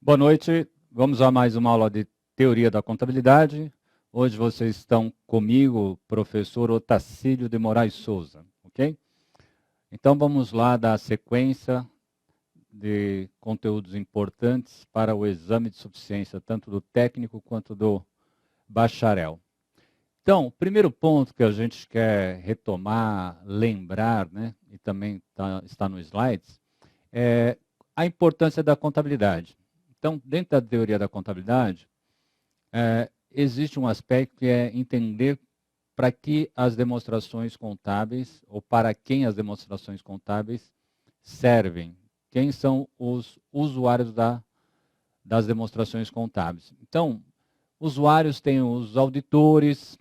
Boa noite, vamos a mais uma aula de Teoria da Contabilidade. Hoje vocês estão comigo, professor Otacílio de Moraes Souza, ok? Então vamos lá dar sequência de conteúdos importantes para o exame de suficiência, tanto do técnico quanto do bacharel. Então, o primeiro ponto que a gente quer retomar, lembrar, né, e também está no slides, é a importância da contabilidade. Então, dentro da teoria da contabilidade, existe um aspecto que é entender para que as demonstrações contábeis, ou para quem as demonstrações contábeis servem. Quem são os usuários das demonstrações contábeis. Então, usuários têm os auditores,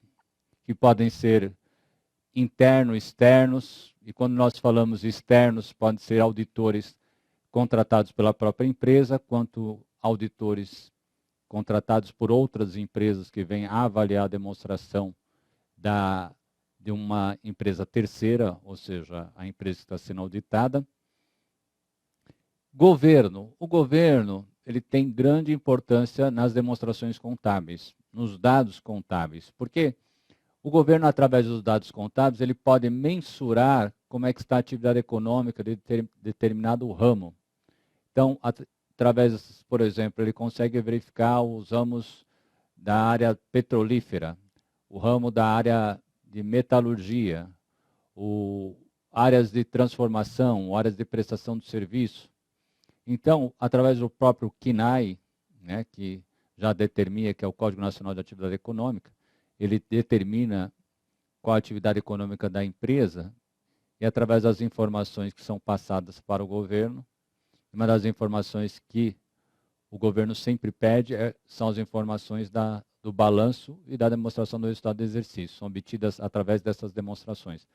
que podem ser internos, externos, e quando nós falamos externos, podem ser auditores contratados pela própria empresa, quanto auditores contratados por outras empresas que vêm a avaliar a demonstração de uma empresa terceira, ou seja, a empresa que está sendo auditada. Governo. O governo ele tem grande importância nas demonstrações contábeis, nos dados contábeis, porque o governo, através dos dados contábeis, ele pode mensurar como é que está a atividade econômica de determinado ramo. Então, através, por exemplo, ele consegue verificar os ramos da área petrolífera, o ramo da área de metalurgia, áreas de transformação, áreas de prestação de serviço. Então, através do próprio CNAE, né, que já determina, que é o Código Nacional de Atividade Econômica, ele determina qual a atividade econômica da empresa e através das informações que são passadas para o governo, uma das informações que o governo sempre pede são as informações do balanço e da demonstração do resultado do exercício. São obtidas através dessas demonstrações,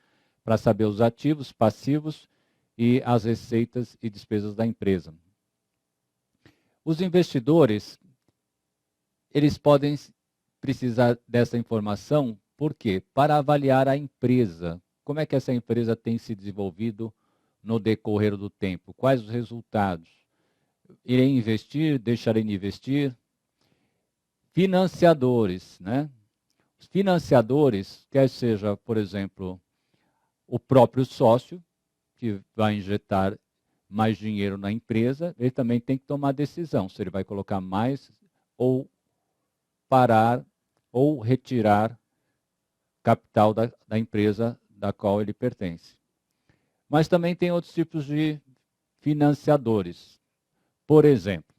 para saber os ativos, passivos e as receitas e despesas da empresa. Os investidores, eles podem precisar dessa informação, por quê? Para avaliar a empresa. Como é que essa empresa tem se desenvolvido no decorrer do tempo? Quais os resultados? Irei investir? Deixarei de investir? Financiadores, né? Os financiadores, quer seja, por exemplo, o próprio sócio, que vai injetar mais dinheiro na empresa, ele também tem que tomar decisão, se ele vai colocar mais ou parar ou retirar capital da empresa da qual ele pertence. Mas também tem outros tipos de financiadores. Por exemplo,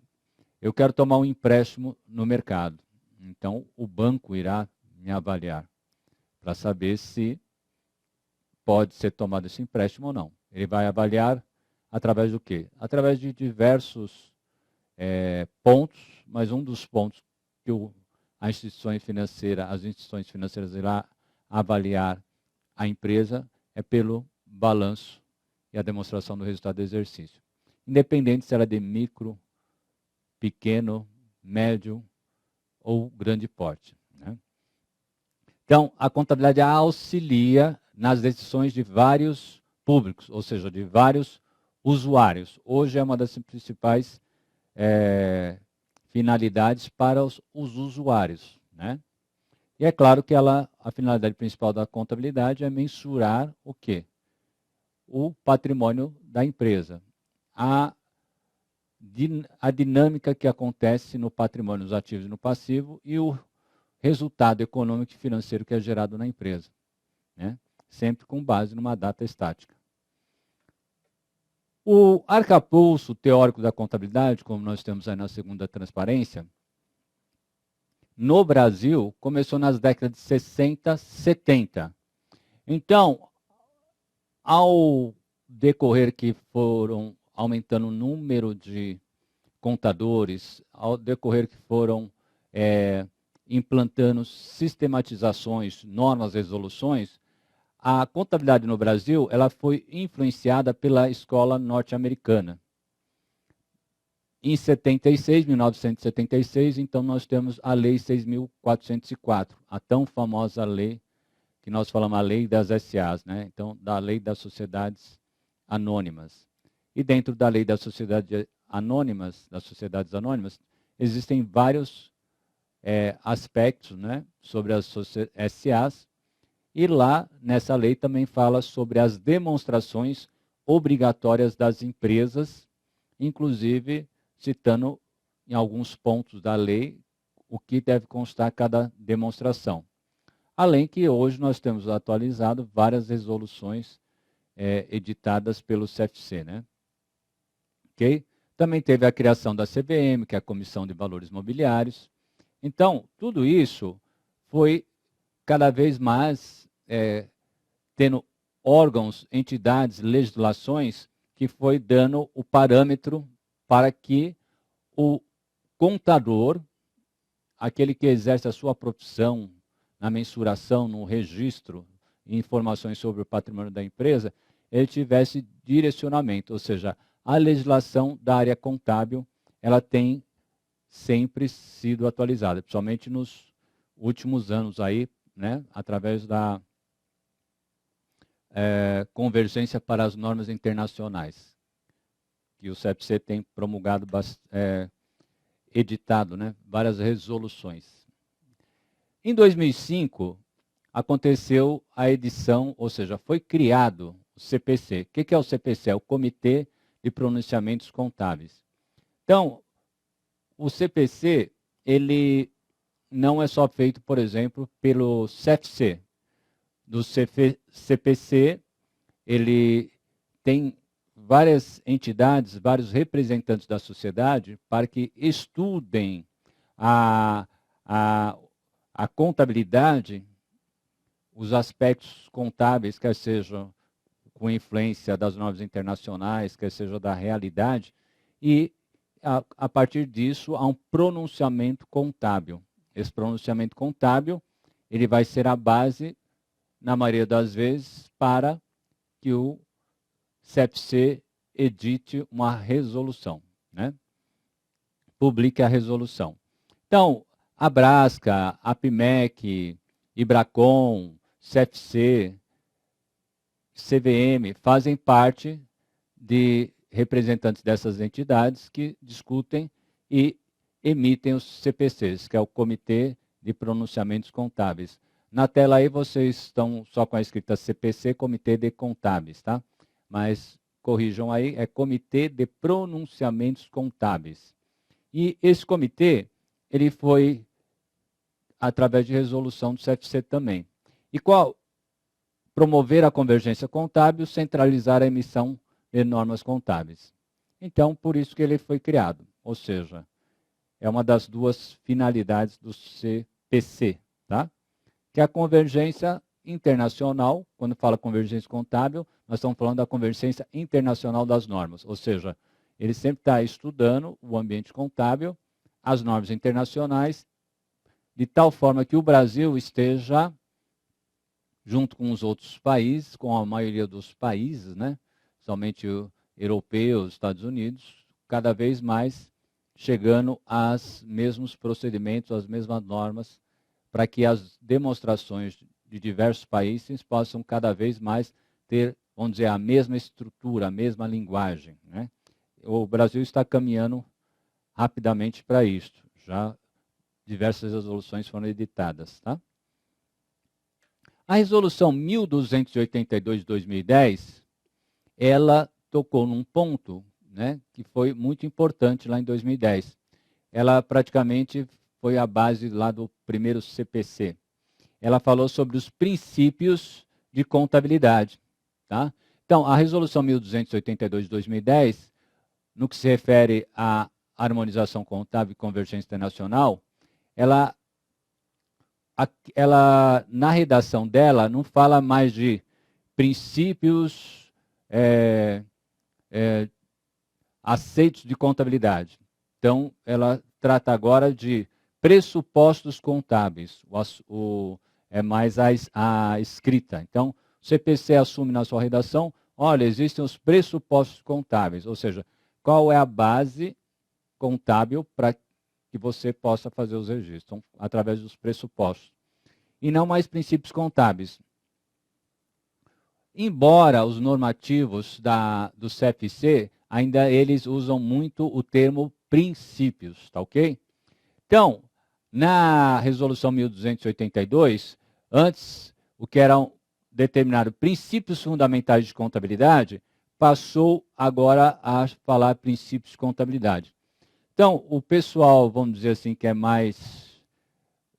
eu quero tomar um empréstimo no mercado. Então, o banco irá me avaliar para saber se pode ser tomado esse empréstimo ou não. Ele vai avaliar através do quê? Através de diversos pontos, mas um dos pontos que as instituições financeiras irá avaliar a empresa é pelo balanço e a demonstração do resultado do exercício. Independente se ela é de micro, pequeno, médio ou grande porte. Né? Então, a contabilidade auxilia nas decisões de vários públicos, ou seja, de vários usuários. Hoje é uma das principais finalidades para os usuários. Né? E é claro que a finalidade principal da contabilidade é mensurar o quê? O patrimônio da empresa. A dinâmica que acontece no patrimônio, nos ativos e no passivo e o resultado econômico e financeiro que é gerado na empresa. Né? Sempre com base numa data estática. O arcabouço teórico da contabilidade, como nós temos aí na segunda transparência, no Brasil, começou nas décadas de 60, 70. Então, ao decorrer que foram aumentando o número de contadores, ao decorrer que foram implantando sistematizações, normas, resoluções, a contabilidade no Brasil ela foi influenciada pela escola norte-americana. Em 1976, então nós temos a Lei 6.404, a tão famosa lei que nós falamos, a Lei das SAs, né? Então, da Lei das Sociedades Anônimas. E dentro da Lei das Sociedades anônimas, das sociedades anônimas, existem vários aspectos, né, sobre as SAs, e lá, nessa lei, também fala sobre as demonstrações obrigatórias das empresas, inclusive citando em alguns pontos da lei o que deve constar cada demonstração. Além que hoje nós temos atualizado várias resoluções editadas pelo CFC, né? Okay? Também teve a criação da CVM, que é a Comissão de Valores Mobiliários. Então, tudo isso foi cada vez mais tendo órgãos, entidades, legislações que foi dando o parâmetro para que o contador, aquele que exerce a sua profissão na mensuração, no registro, informações sobre o patrimônio da empresa, ele tivesse direcionamento, ou seja, a legislação da área contábil, ela tem sempre sido atualizada, principalmente nos últimos anos aí, né, através da convergência para as normas internacionais, que o CFC tem promulgado, editado, né, várias resoluções. Em 2005, aconteceu a edição, ou seja, foi criado o CPC. O que é o CPC? É o Comitê de Pronunciamentos Contábeis. Então, o CPC, ele não é só feito, por exemplo, pelo CFC. Do CPC, ele tem várias entidades, vários representantes da sociedade para que estudem a contabilidade, os aspectos contábeis, quer sejam com influência das normas internacionais, quer seja da realidade, e a partir disso há um pronunciamento contábil. Esse pronunciamento contábil, ele vai ser a base, na maioria das vezes, para que o CFC edite uma resolução, né? Publique a resolução. Então, a Brasca, a PMEC, Ibracon, CFC, CVM fazem parte de representantes dessas entidades que discutem e emitem os CPCs, que é o Comitê de Pronunciamentos Contábeis. Na tela aí vocês estão só com a escrita CPC, Comitê de Contábeis, tá? Mas corrijam aí, é Comitê de Pronunciamentos Contábeis. E esse comitê, ele foi através de resolução do CFC também. E qual? Promover a convergência contábil, centralizar a emissão de normas contábeis. Então, por isso que ele foi criado. Ou seja, é uma das duas finalidades do CPC, tá? Que é a convergência internacional. Quando fala convergência contábil, nós estamos falando da convergência internacional das normas. Ou seja, ele sempre está estudando o ambiente contábil, as normas internacionais, de tal forma que o Brasil esteja, junto com os outros países, com a maioria dos países, né, somente europeus, Estados Unidos, cada vez mais chegando aos mesmos procedimentos, às mesmas normas, para que as demonstrações de diversos países possam cada vez mais ter, vamos dizer, a mesma estrutura, a mesma linguagem, né? O Brasil está caminhando rapidamente para isso. Já diversas resoluções foram editadas, tá? A resolução 1282 de 2010, ela tocou num ponto, né, que foi muito importante lá em 2010. Ela praticamente foi a base lá do primeiro CPC. Ela falou sobre os princípios de contabilidade, tá? Então, a resolução 1282 de 2010, no que se refere à harmonização contábil e convergência internacional, ela, na redação dela, não fala mais de princípios aceitos de contabilidade. Então, ela trata agora de pressupostos contábeis, é mais a escrita. Então, o CPC assume na sua redação, olha, existem os pressupostos contábeis, ou seja, qual é a base contábil para que você possa fazer os registros, então, através dos pressupostos. E não mais princípios contábeis. Embora os normativos do CFC ainda eles usam muito o termo princípios, tá ok? Então, na resolução 1282, antes o que eram determinados princípios fundamentais de contabilidade, passou agora a falar princípios de contabilidade. Então, o pessoal, vamos dizer assim, que é mais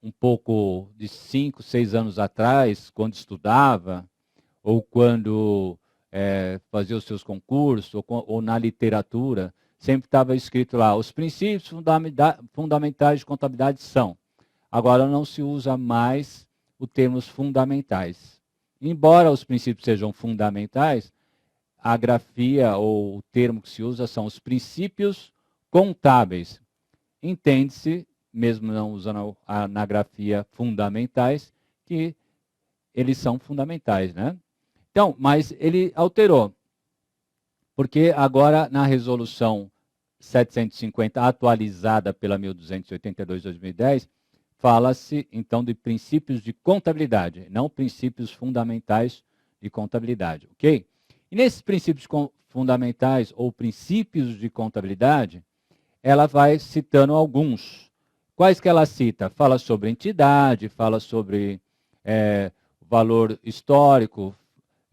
um pouco de 5, 6 anos atrás, quando estudava, ou quando fazia os seus concursos, ou na literatura, sempre estava escrito lá, os princípios fundamentais de contabilidade são. Agora não se usa mais o termos fundamentais. Embora os princípios sejam fundamentais, a grafia ou o termo que se usa são os princípios contábeis. Entende-se, mesmo não usando na grafia fundamentais, que eles são fundamentais, né? Então, mas ele alterou, porque agora na resolução 750, atualizada pela 1282/2010, fala-se então de princípios de contabilidade, não princípios fundamentais de contabilidade, ok? E nesses princípios fundamentais ou princípios de contabilidade, ela vai citando alguns. Quais que ela cita? Fala sobre entidade, fala sobre valor histórico,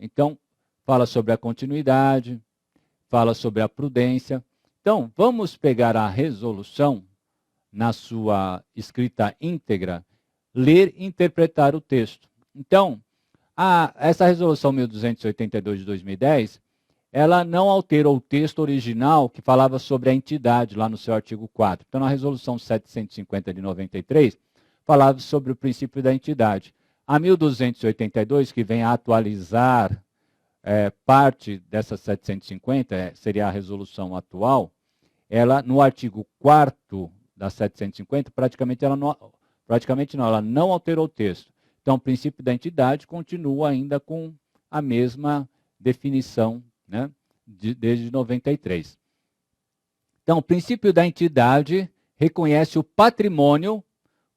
então fala sobre a continuidade, fala sobre a prudência. Então, vamos pegar a resolução na sua escrita íntegra, ler e interpretar o texto. Então, essa resolução 1282 de 2010, ela não alterou o texto original que falava sobre a entidade lá no seu artigo 4. Então, na resolução 750 de 93, falava sobre o princípio da entidade. A 1282, que vem a atualizar parte dessa 750, seria a resolução atual, ela, no artigo 4º da 750, ela não alterou o texto. Então, o princípio da entidade continua ainda com a mesma definição, né, desde 93. Então, o princípio da entidade reconhece o patrimônio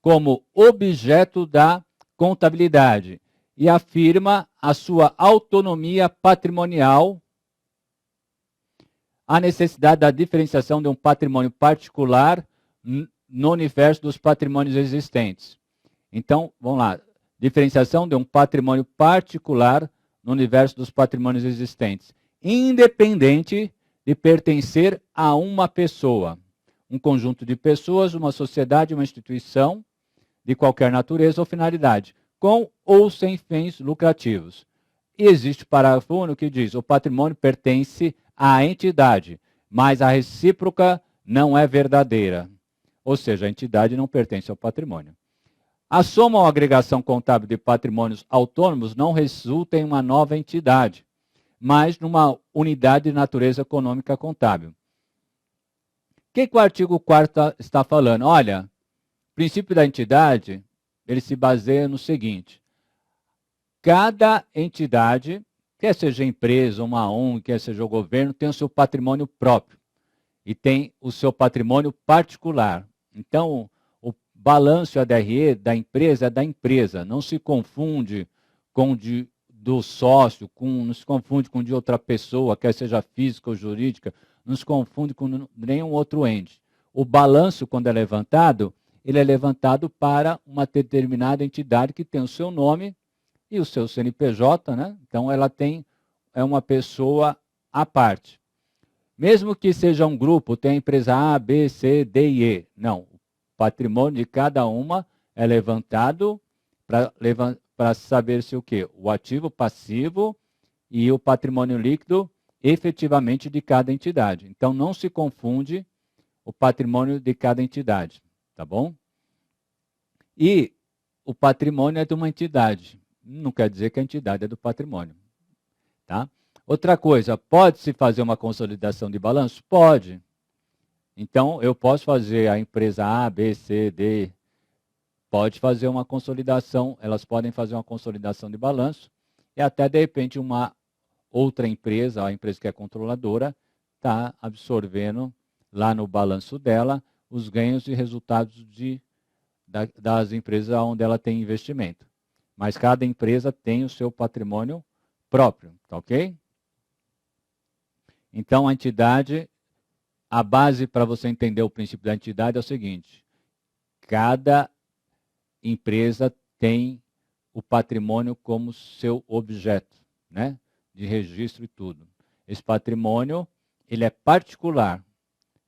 como objeto da contabilidade e afirma a sua autonomia patrimonial, a necessidade da diferenciação de um patrimônio particular no universo dos patrimônios existentes. Então, vamos lá. Diferenciação de um patrimônio particular no universo dos patrimônios existentes, independente de pertencer a uma pessoa, um conjunto de pessoas, uma sociedade, uma instituição de qualquer natureza ou finalidade, com ou sem fins lucrativos. E existe o parágrafo único que diz: o patrimônio pertence à entidade, mas a recíproca não é verdadeira. Ou seja, a entidade não pertence ao patrimônio. A soma ou agregação contábil de patrimônios autônomos não resulta em uma nova entidade, mas numa unidade de natureza econômica contábil. O que o artigo 4º está falando? Olha, o princípio da entidade, ele se baseia no seguinte: cada entidade, quer seja empresa, uma ONG, quer seja o governo, tem o seu patrimônio próprio e tem o seu patrimônio particular. Então, o balanço e a DRE da empresa é da empresa, não se confunde com do sócio, não se confunde com de outra pessoa, quer seja física ou jurídica, não se confunde com nenhum outro ente. O balanço, quando é levantado, ele é levantado para uma determinada entidade que tem o seu nome e o seu CNPJ, né? Então ela é uma pessoa à parte. Mesmo que seja um grupo, tem a empresa A, B, C, D e E. Não, o patrimônio de cada uma é levantado para saber se o quê? O ativo, passivo e o patrimônio líquido efetivamente de cada entidade. Então não se confunde o patrimônio de cada entidade, tá bom? E o patrimônio é de uma entidade. Não quer dizer que a entidade é do patrimônio, tá? Outra coisa, pode-se fazer uma consolidação de balanço? Pode. Então, eu posso fazer a empresa A, B, C, D, pode fazer uma consolidação, elas podem fazer uma consolidação de balanço e até, de repente, uma outra empresa, a empresa que é controladora, está absorvendo lá no balanço dela os ganhos e resultados das empresas onde ela tem investimento. Mas cada empresa tem o seu patrimônio próprio, tá ok? Então, a entidade, a base para você entender o princípio da entidade é o seguinte: cada empresa tem o patrimônio como seu objeto, né, de registro e tudo. Esse patrimônio, ele é particular,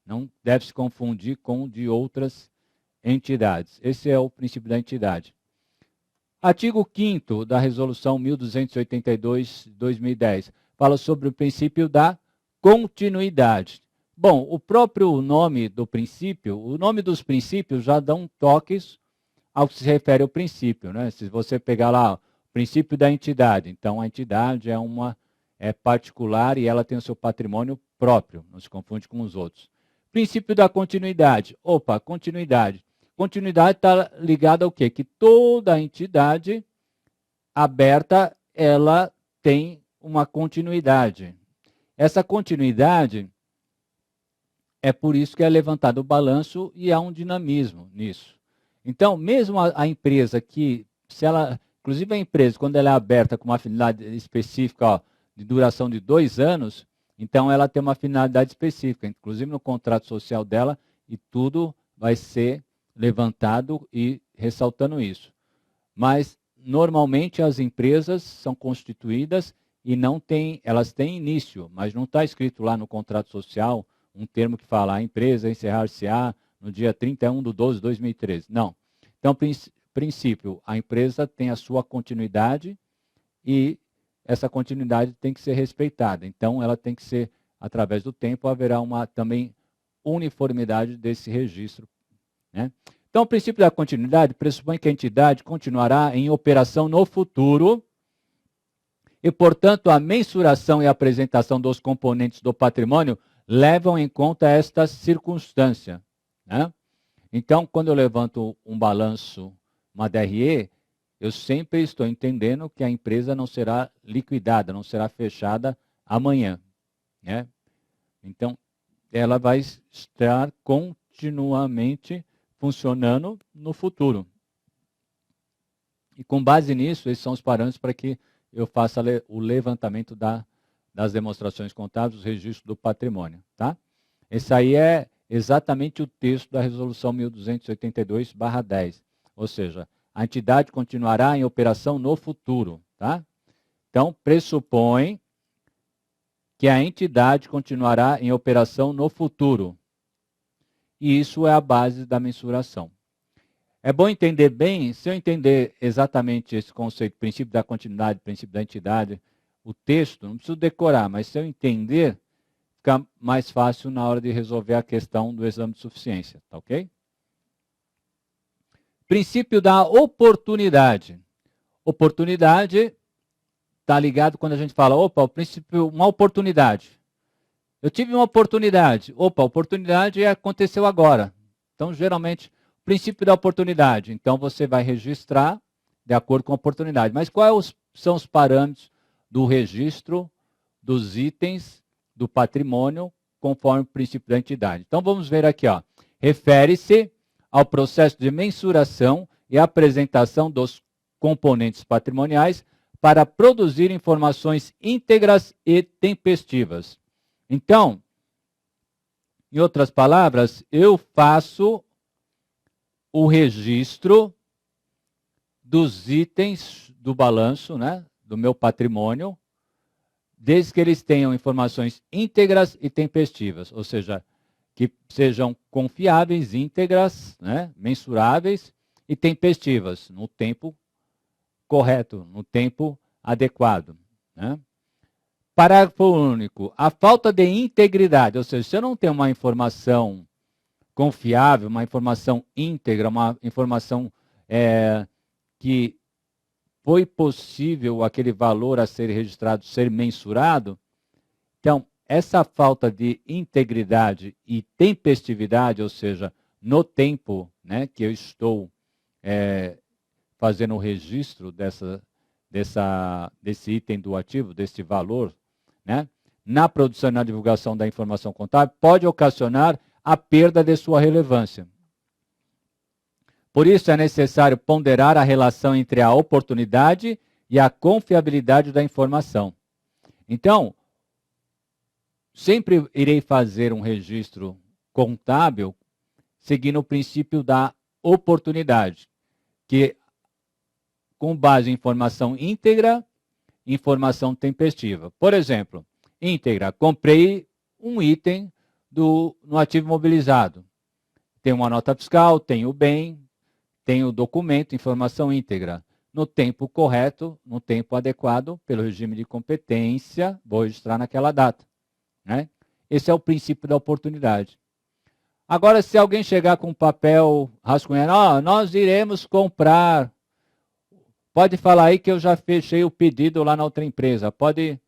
não deve se confundir com o de outras entidades. Esse é o princípio da entidade. Artigo 5º da Resolução 1282 de 2010 fala sobre o princípio da continuidade. Bom, o próprio nome do princípio, o nome dos princípios já dão toques ao que se refere ao princípio, né? Se você pegar lá o princípio da entidade, então a entidade é particular e ela tem o seu patrimônio próprio, não se confunde com os outros. Princípio da continuidade. Opa, continuidade. Continuidade está ligada ao quê? Que toda entidade aberta, ela tem uma continuidade. Essa continuidade, é por isso que é levantado o balanço e há um dinamismo nisso. Então, mesmo a empresa que, se ela, inclusive a empresa, quando ela é aberta com uma finalidade específica, ó, de duração de 2 anos, então ela tem uma finalidade específica, inclusive no contrato social dela, e tudo vai ser levantado e ressaltando isso. Mas, normalmente, as empresas são constituídas e não têm, elas têm início, mas não está escrito lá no contrato social um termo que fala a empresa encerrar-se-á no dia 31/12/2013. Não. Então, princípio, a empresa tem a sua continuidade e essa continuidade tem que ser respeitada. Então, ela tem que ser, através do tempo, haverá uma também uniformidade desse registro, né? Então, o princípio da continuidade pressupõe que a entidade continuará em operação no futuro e, portanto, a mensuração e a apresentação dos componentes do patrimônio levam em conta esta circunstância, né? Então, quando eu levanto um balanço, uma DRE, eu sempre estou entendendo que a empresa não será liquidada, não será fechada amanhã, né? Então, ela vai estar continuamente funcionando no futuro. E com base nisso, esses são os parâmetros para que eu faça o levantamento das demonstrações contábeis, os registros do patrimônio, tá? Esse aí é exatamente o texto da Resolução 1282/10, ou seja, a entidade continuará em operação no futuro, tá? Então, pressupõe que a entidade continuará em operação no futuro. E isso é a base da mensuração. É bom entender bem, se eu entender exatamente esse conceito, princípio da continuidade, princípio da entidade, o texto, não preciso decorar, mas se eu entender, fica mais fácil na hora de resolver a questão do exame de suficiência, tá ok? Princípio da oportunidade. Oportunidade está ligado quando a gente fala, opa, o princípio, uma oportunidade. Eu tive uma oportunidade. Opa, a oportunidade aconteceu agora. Então, geralmente, princípio da oportunidade. Então, você vai registrar de acordo com a oportunidade. Mas quais são os parâmetros do registro dos itens do patrimônio conforme o princípio da entidade? Então, vamos ver aqui, ó. Refere-se ao processo de mensuração e apresentação dos componentes patrimoniais para produzir informações íntegras e tempestivas. Então, em outras palavras, eu faço o registro dos itens do balanço, né, do meu patrimônio, desde que eles tenham informações íntegras e tempestivas, ou seja, que sejam confiáveis, íntegras, né, mensuráveis e tempestivas, no tempo correto, no tempo adequado, né? Parágrafo único. A falta de integridade, ou seja, se eu não tenho uma informação confiável, uma informação íntegra, uma informação que foi possível aquele valor a ser registrado ser mensurado, então, essa falta de integridade e tempestividade, ou seja, no tempo, né, que eu estou fazendo o registro desse item do ativo, desse valor, né, na produção e na divulgação da informação contábil, pode ocasionar a perda de sua relevância. Por isso, é necessário ponderar a relação entre a oportunidade e a confiabilidade da informação. Então, sempre irei fazer um registro contábil seguindo o princípio da oportunidade, que com base em informação íntegra, informação tempestiva. Por exemplo, íntegra, comprei um item no ativo imobilizado. Tem uma nota fiscal, tem o bem, tem o documento, informação íntegra. No tempo correto, no tempo adequado, pelo regime de competência, vou registrar naquela data. Né? Esse é o princípio da oportunidade. Agora, se alguém chegar com um papel rascunhando, nós iremos comprar, pode falar aí que eu já fechei o pedido lá na outra empresa, pode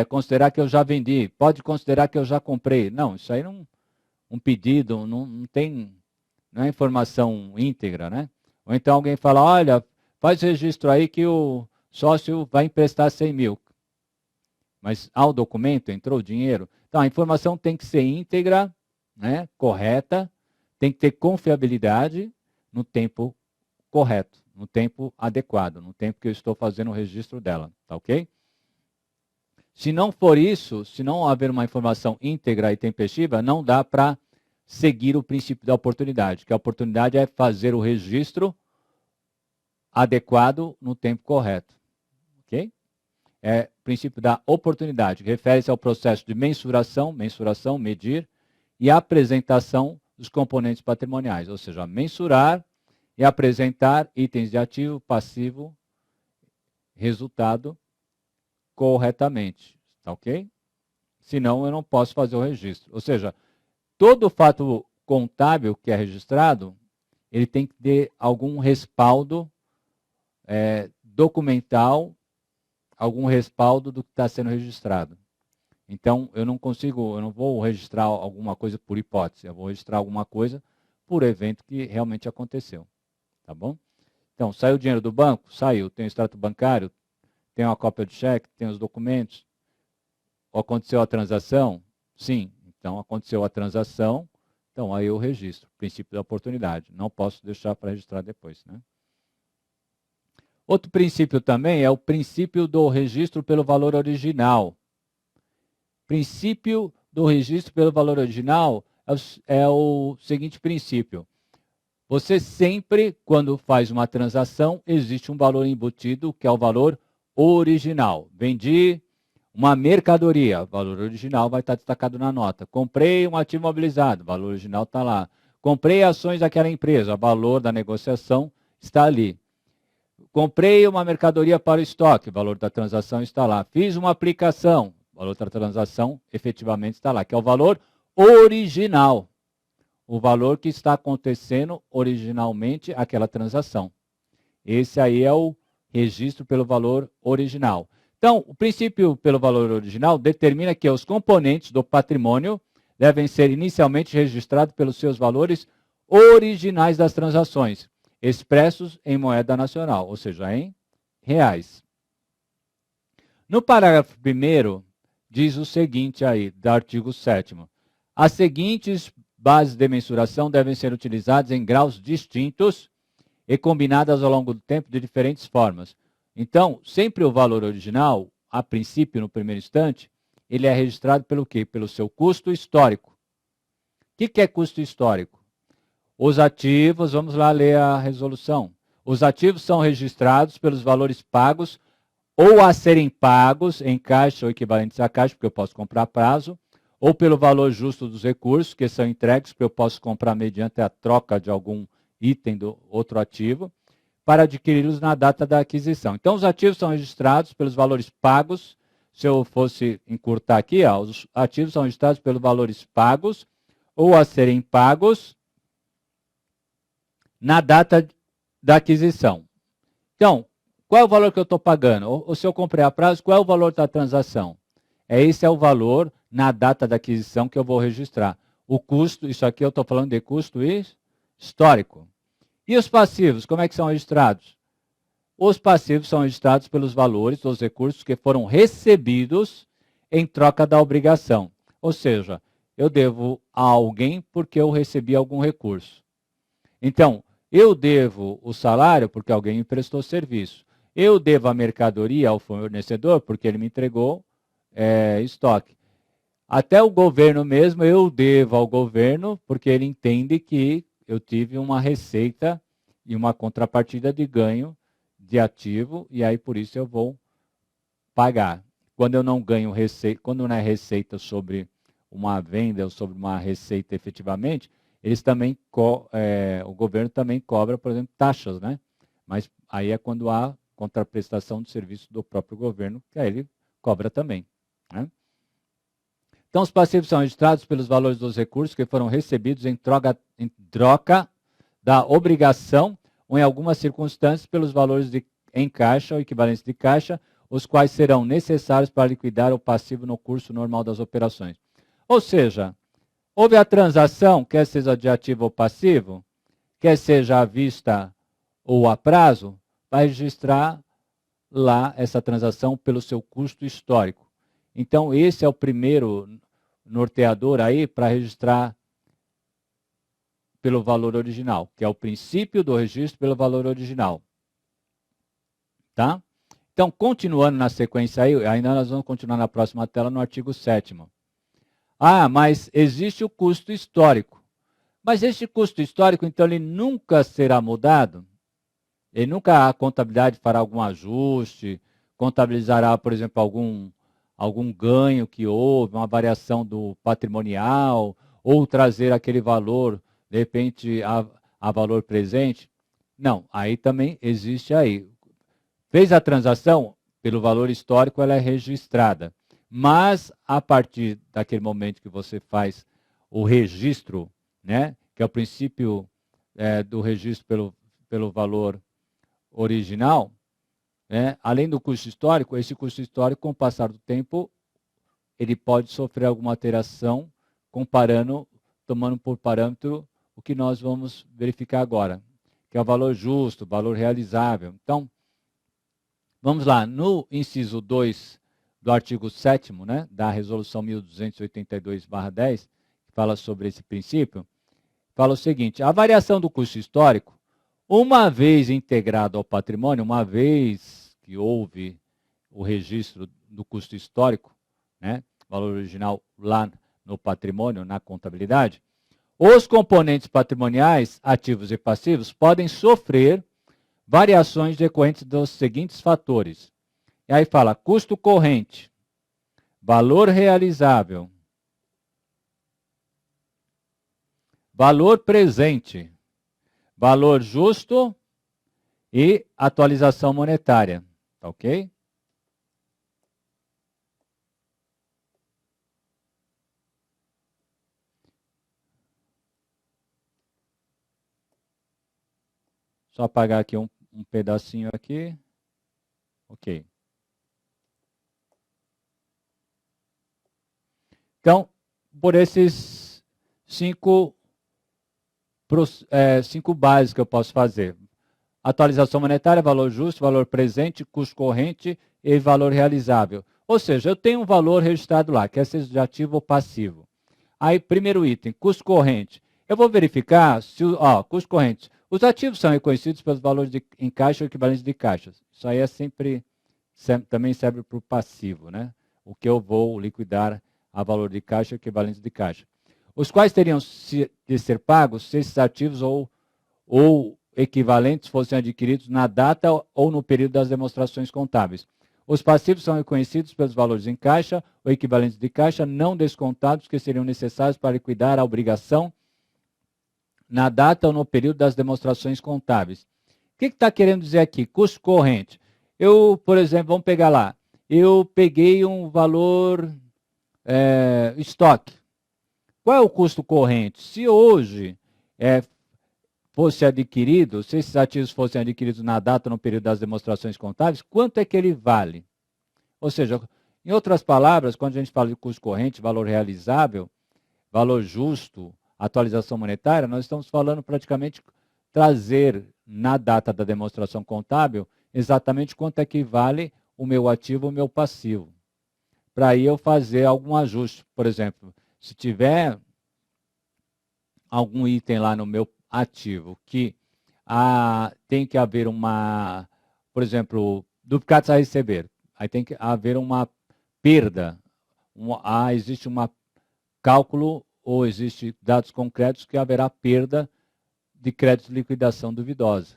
considerar que eu já vendi, pode considerar que eu já comprei. Não, isso aí não, um pedido não é informação íntegra, né? Ou então alguém fala, olha, faz registro aí que o sócio vai emprestar 100 mil. Mas ao documento entrou o dinheiro. Então, a informação tem que ser íntegra, né, correta, tem que ter confiabilidade no tempo correto, no tempo adequado, no tempo que eu estou fazendo o registro dela, tá ok? Se não for isso, se não haver uma informação íntegra e tempestiva, não dá para seguir o princípio da oportunidade, que a oportunidade é fazer o registro adequado no tempo correto, ok? É o princípio da oportunidade, que refere-se ao processo de mensuração, medir, e apresentação dos componentes patrimoniais, ou seja, mensurar e apresentar itens de ativo, passivo, resultado corretamente, tá ok? Senão eu não posso fazer o registro. Ou seja, todo fato contábil que é registrado, ele tem que ter algum respaldo documental, algum respaldo do que está sendo registrado. Então, eu não vou registrar alguma coisa por hipótese, eu vou registrar alguma coisa por evento que realmente aconteceu, tá bom? Então, saiu o dinheiro do banco? Saiu. Tem o extrato bancário? Tem uma cópia de cheque? Tem os documentos? Aconteceu a transação? Sim. Então, aconteceu a transação, então aí eu registro. Princípio da oportunidade. Não posso deixar para registrar depois, né? Outro princípio também é o princípio do registro pelo valor original. Princípio do registro pelo valor original é o seguinte princípio. Você sempre, quando faz uma transação, existe um valor embutido, que é o valor original. Vendi uma mercadoria, o valor original vai estar destacado na nota. Comprei um ativo imobilizado, o valor original está lá. Comprei ações daquela empresa, o valor da negociação está ali. Comprei uma mercadoria para o estoque, o valor da transação está lá. Fiz uma aplicação, o valor da transação efetivamente está lá, que é o valor original. O valor que está acontecendo originalmente aquela transação. Esse aí é o registro pelo valor original. Então, o princípio pelo valor original determina que os componentes do patrimônio devem ser inicialmente registrados pelos seus valores originais das transações, expressos em moeda nacional, ou seja, em reais. No parágrafo 1º, diz o seguinte aí, do artigo 7º. As seguintes bases de mensuração devem ser utilizadas em graus distintos e combinadas ao longo do tempo de diferentes formas. Então, sempre o valor original, a princípio, no primeiro instante, ele é registrado pelo quê? Pelo seu custo histórico. O que é custo histórico? Os ativos, vamos lá ler a resolução. Os ativos são registrados pelos valores pagos ou a serem pagos em caixa ou equivalentes a caixa, porque eu posso comprar a prazo, ou pelo valor justo dos recursos que são entregues, que eu posso comprar mediante a troca de algum item do outro ativo, para adquiri-los na data da aquisição. Então, os ativos são registrados pelos valores pagos. Se eu fosse encurtar aqui, os ativos são registrados pelos valores pagos ou a serem pagos na data da aquisição. Então, qual é o valor que eu estou pagando? Ou se eu comprei a prazo, qual é o valor da transação? Esse é o valor na data da aquisição que eu vou registrar. O custo, isso aqui eu estou falando de custo histórico. E os passivos, como é que são registrados? Os passivos são registrados pelos valores dos recursos que foram recebidos em troca da obrigação. Ou seja, eu devo a alguém porque eu recebi algum recurso. Então, eu devo o salário porque alguém me prestou serviço. Eu devo a mercadoria ao fornecedor porque ele me entregou estoque. Até o governo mesmo, eu devo ao governo, porque ele entende que eu tive uma receita e uma contrapartida de ganho de ativo, e aí por isso eu vou pagar. Quando eu não ganho receita, quando não é receita sobre uma venda ou sobre uma receita efetivamente, eles também, o governo também cobra, por exemplo, taxas, né? Mas aí é quando há contraprestação de serviço do próprio governo, que aí ele cobra também, né? Então, os passivos são registrados pelos valores dos recursos que foram recebidos em troca da obrigação ou, em algumas circunstâncias, pelos valores em caixa ou equivalentes de caixa, os quais serão necessários para liquidar o passivo no curso normal das operações. Ou seja, houve a transação, quer seja de ativo ou passivo, quer seja à vista ou a prazo, vai registrar lá essa transação pelo seu custo histórico. Então, esse é o primeiro norteador aí para registrar pelo valor original, que é o princípio do registro pelo valor original. Tá? Então, continuando na sequência aí, ainda nós vamos continuar na próxima tela no artigo 7º. Ah, mas existe o custo histórico. Mas este custo histórico, então, ele nunca será mudado? Ele nunca a contabilidade fará algum ajuste, contabilizará, por exemplo, algum ganho que houve, uma variação do patrimonial, ou trazer aquele valor, de repente, a valor presente? Não, aí também existe aí. Fez a transação, pelo valor histórico ela é registrada. Mas, a partir daquele momento que você faz o registro, né, que é o princípio do registro pelo valor original, né, além do custo histórico, esse custo histórico, com o passar do tempo, ele pode sofrer alguma alteração, comparando, tomando por parâmetro o que nós vamos verificar agora, que é o valor justo, o valor realizável. Então, vamos lá, no inciso 2 do artigo 7º, né, da resolução 1282/10, que fala sobre esse princípio, fala o seguinte: a variação do custo histórico, uma vez integrado ao patrimônio, uma vez que houve o registro do custo histórico, né, valor original lá no patrimônio, na contabilidade, os componentes patrimoniais, ativos e passivos, podem sofrer variações decorrentes dos seguintes fatores. E aí fala custo corrente, valor realizável, valor presente, valor justo e atualização monetária. Tá ok? Só apagar aqui um pedacinho aqui. Ok. Então, por esses cinco bases que eu posso fazer. Atualização monetária, valor justo, valor presente, custo corrente e valor realizável. Ou seja, eu tenho um valor registrado lá, quer seja de ativo ou passivo. Aí, primeiro item, custo corrente. Eu vou verificar se, custo corrente. Os ativos são reconhecidos pelos valores em caixa ou equivalentes de caixas. Isso aí também serve para o passivo, né? O que eu vou liquidar a valor de caixa ou equivalentes de caixa. Os quais teriam de ser pagos se esses ativos ou equivalentes fossem adquiridos na data ou no período das demonstrações contábeis. Os passivos são reconhecidos pelos valores em caixa ou equivalentes de caixa não descontados que seriam necessários para liquidar a obrigação na data ou no período das demonstrações contábeis. O que está querendo dizer aqui? Custo corrente. Eu, por exemplo, vamos pegar lá. Eu peguei um valor estoque. Qual é o custo corrente? Se hoje fosse adquirido, se esses ativos fossem adquiridos na data ou no período das demonstrações contábeis, quanto é que ele vale? Ou seja, em outras palavras, quando a gente fala de custo corrente, valor realizável, valor justo, atualização monetária, nós estamos falando praticamente trazer na data da demonstração contábil exatamente quanto é que vale o meu ativo ou o meu passivo. Para aí eu fazer algum ajuste. Por exemplo, se tiver algum item lá no meu ativo que tem que haver por exemplo, duplicados a receber. Aí tem que haver uma perda. Existe uma cálculo ou existe dados concretos que haverá perda de crédito de liquidação duvidosa.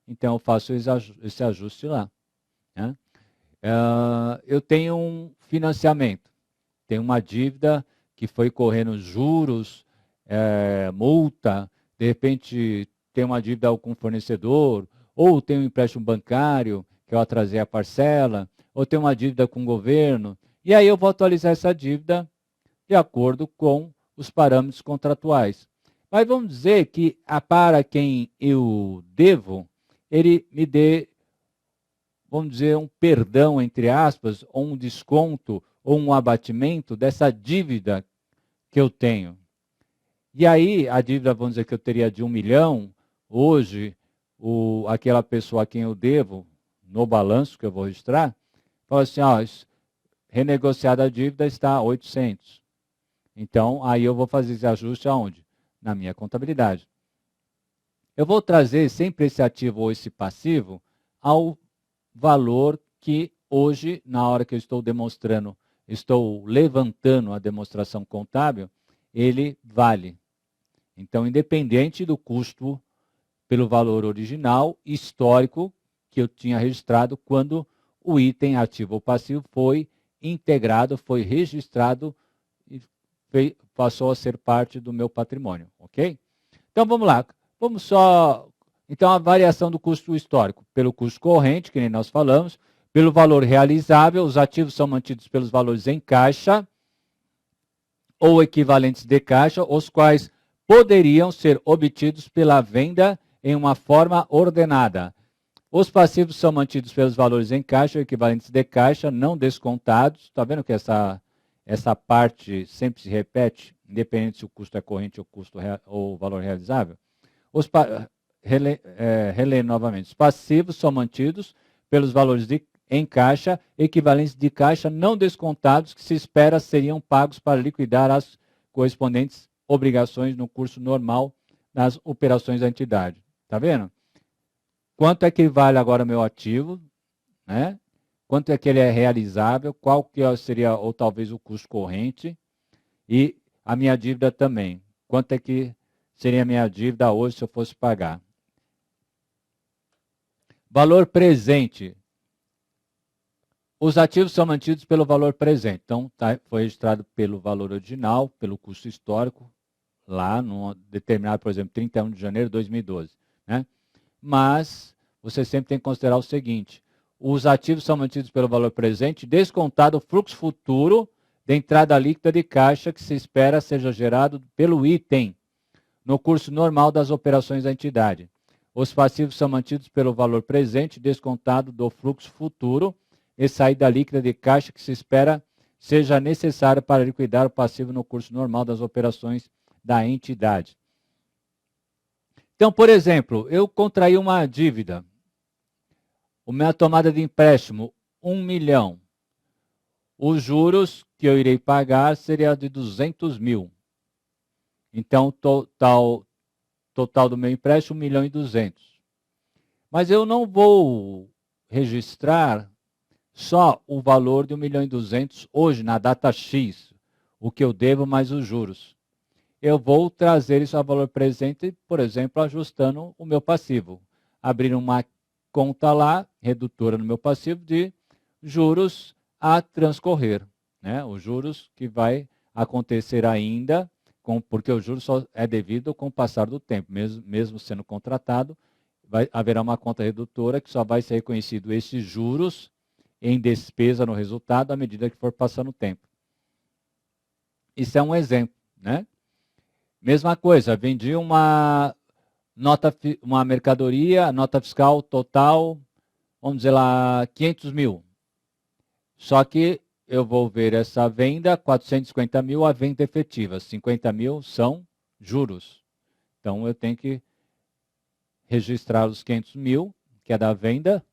Então, eu faço esse ajuste lá. Né? Eu tenho um financiamento, tenho uma dívida que foi correndo juros, multa, de repente tem uma dívida com o fornecedor, ou tem um empréstimo bancário, que eu atrasei a parcela, ou tem uma dívida com o governo, e aí eu vou atualizar essa dívida de acordo com os parâmetros contratuais. Mas vamos dizer que para quem eu devo, ele me dê, vamos dizer, um perdão, entre aspas, ou um desconto, ou um abatimento dessa dívida que eu tenho. E aí, a dívida, vamos dizer que eu teria de 1 milhão, hoje, aquela pessoa a quem eu devo, no balanço que eu vou registrar, fala assim, renegociada a dívida está a 800. Então, aí eu vou fazer esse ajuste aonde? Na minha contabilidade. Eu vou trazer sempre esse ativo ou esse passivo ao valor que hoje, na hora que eu estou demonstrando, estou levantando a demonstração contábil, ele vale. Então, independente do custo pelo valor original, histórico, que eu tinha registrado quando o item ativo ou passivo foi integrado, foi registrado e passou a ser parte do meu patrimônio, ok? Então, vamos lá. Vamos só... Então, a variação do custo histórico pelo custo corrente, que nem nós falamos, pelo valor realizável, os ativos são mantidos pelos valores em caixa ou equivalentes de caixa, os quais poderiam ser obtidos pela venda em uma forma ordenada. Os passivos são mantidos pelos valores em caixa ou equivalentes de caixa, não descontados. Está vendo que essa parte sempre se repete, independente se o custo é corrente ou valor realizável? Relendo novamente. Os passivos são mantidos pelos valores em caixa, equivalentes de caixa não descontados, que se espera seriam pagos para liquidar as correspondentes obrigações no curso normal das operações da entidade. Está vendo? Quanto é que vale agora o meu ativo? Né? Quanto é que ele é realizável? Qual que seria, ou talvez, o custo corrente? E a minha dívida também. Quanto é que seria a minha dívida hoje se eu fosse pagar? Valor presente. Os ativos são mantidos pelo valor presente. Então, foi registrado pelo valor original, pelo custo histórico, lá, no determinado, por exemplo, 31 de janeiro de 2012. Né? Mas você sempre tem que considerar o seguinte: os ativos são mantidos pelo valor presente, descontado o fluxo futuro de entrada líquida de caixa que se espera seja gerado pelo item no curso normal das operações da entidade. Os passivos são mantidos pelo valor presente, descontado do fluxo futuro e saída líquida de caixa que se espera seja necessária para liquidar o passivo no curso normal das operações da entidade. Então, por exemplo, eu contraí uma dívida, a minha tomada de empréstimo, 1 milhão. Os juros que eu irei pagar seria de 200 mil. Então, total do meu empréstimo, 1 milhão e 200. Mas eu não vou registrar só o valor de 1 milhão e 200 hoje, na data X, o que eu devo mais os juros. Eu vou trazer isso a valor presente, por exemplo, ajustando o meu passivo. Abrir uma conta lá, redutora no meu passivo, de juros a transcorrer. Né? Os juros que vai acontecer ainda, porque o juros só é devido com o passar do tempo. Mesmo sendo contratado, haverá uma conta redutora que só vai ser reconhecido esses juros em despesa no resultado à medida que for passando o tempo. Isso é um exemplo. Né? Mesma coisa, vendi uma mercadoria, nota fiscal total, vamos dizer lá, 500 mil. Só que eu vou ver essa venda, 450 mil, a venda efetiva. 50 mil são juros. Então, eu tenho que registrar os 500 mil, que é da venda.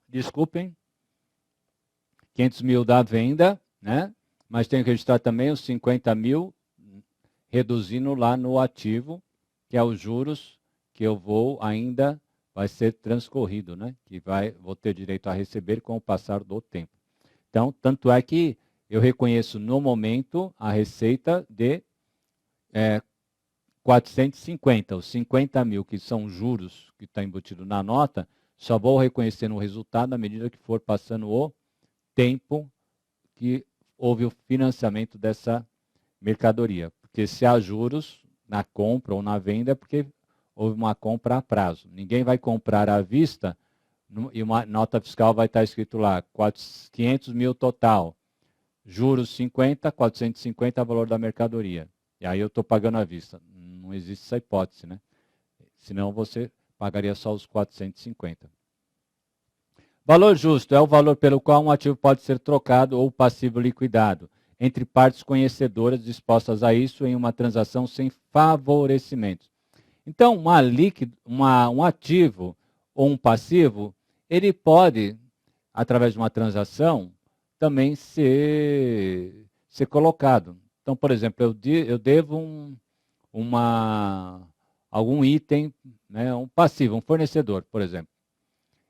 Desculpem. 500 mil da venda, né? Mas tenho que registrar também os 50 mil, reduzindo lá no ativo, que é os juros que eu vai ser transcorrido, né? Que vou ter direito a receber com o passar do tempo. Então, tanto é que eu reconheço no momento a receita de 450, os 50 mil que são juros que está embutido na nota, só vou reconhecer no resultado à medida que for passando o tempo que houve o financiamento dessa mercadoria. Porque se há juros na compra ou na venda, é porque houve uma compra a prazo. Ninguém vai comprar à vista e uma nota fiscal vai estar escrito lá, 500 mil total, juros 50, 450 valor da mercadoria. E aí eu estou pagando à vista. Não existe essa hipótese, né? Senão você pagaria só os 450. Valor justo é o valor pelo qual um ativo pode ser trocado ou passivo liquidado entre partes conhecedoras dispostas a isso em uma transação sem favorecimentos. Então, um ativo ou um passivo, ele pode, através de uma transação, também ser colocado. Então, por exemplo, eu devo algum item, né, um passivo, um fornecedor, por exemplo.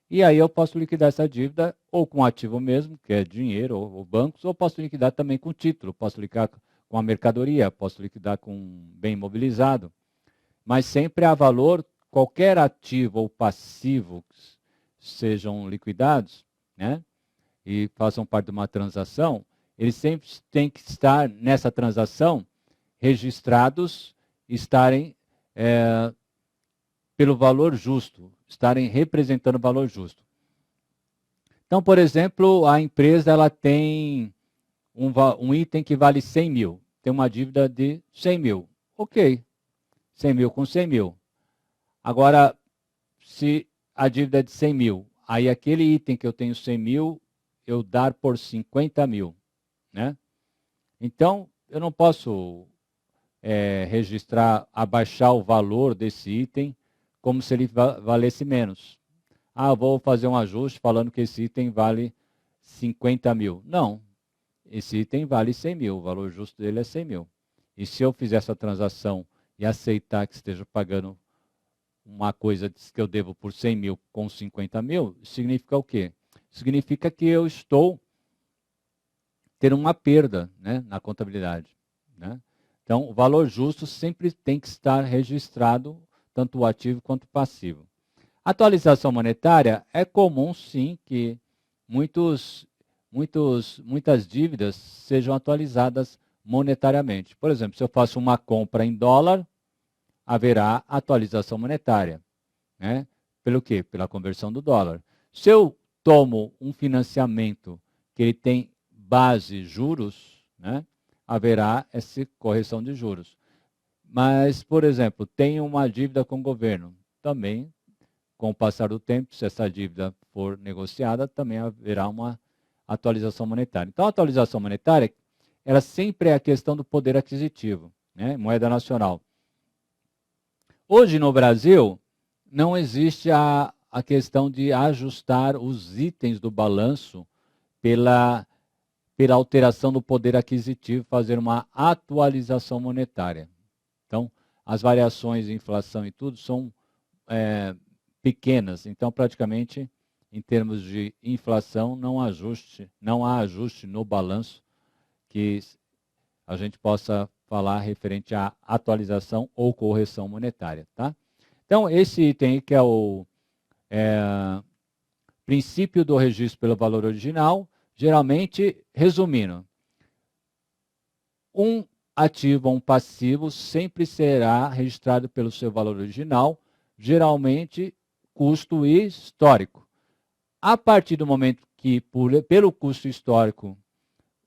E aí eu posso liquidar essa dívida ou com ativo mesmo, que é dinheiro ou bancos, ou posso liquidar também com título, posso liquidar com a mercadoria, posso liquidar com um bem imobilizado. Mas sempre há valor, qualquer ativo ou passivo que sejam liquidados, né, e façam parte de uma transação, eles sempre têm que estar nessa transação registrados, estarem pelo valor justo, estarem representando o valor justo. Então, por exemplo, a empresa ela tem um item que vale 100 mil, tem uma dívida de 100 mil. Ok, 100 mil com 100 mil. Agora, se a dívida é de 100 mil, aí aquele item que eu tenho 100 mil, eu dar por 50 mil. Né? Então, eu não posso registrar, abaixar o valor desse item como se ele valesse menos. Ah, vou fazer um ajuste falando que esse item vale 50 mil. Não, esse item vale 100 mil, o valor justo dele é 100 mil. E se eu fizer essa transação e aceitar que esteja pagando uma coisa que eu devo por 100 mil com 50 mil, significa o quê? Significa que eu estou tendo uma perda, né, na contabilidade. Né? Então, o valor justo sempre tem que estar registrado, tanto o ativo quanto o passivo. Atualização monetária é comum, sim, que muitas dívidas sejam atualizadas monetariamente. Por exemplo, se eu faço uma compra em dólar, haverá atualização monetária. Né? Pelo quê? Pela conversão do dólar. Se eu tomo um financiamento que ele tem base juros, né? Haverá essa correção de juros. Mas, por exemplo, tenho uma dívida com o governo. Também, com o passar do tempo, se essa dívida for negociada, também haverá uma atualização monetária. Então, a atualização monetária, ela sempre é a questão do poder aquisitivo, né? Moeda nacional. Hoje, no Brasil, não existe a questão de ajustar os itens do balanço pela alteração do poder aquisitivo, fazer uma atualização monetária. Então, as variações de inflação e tudo são pequenas. Então, praticamente, em termos de inflação, não há ajuste no balanço que a gente possa falar referente à atualização ou correção monetária. Tá? Então, esse item que é o princípio do registro pelo valor original, geralmente, resumindo, um ativo ou um passivo sempre será registrado pelo seu valor original, geralmente custo histórico. A partir do momento que, pelo custo histórico,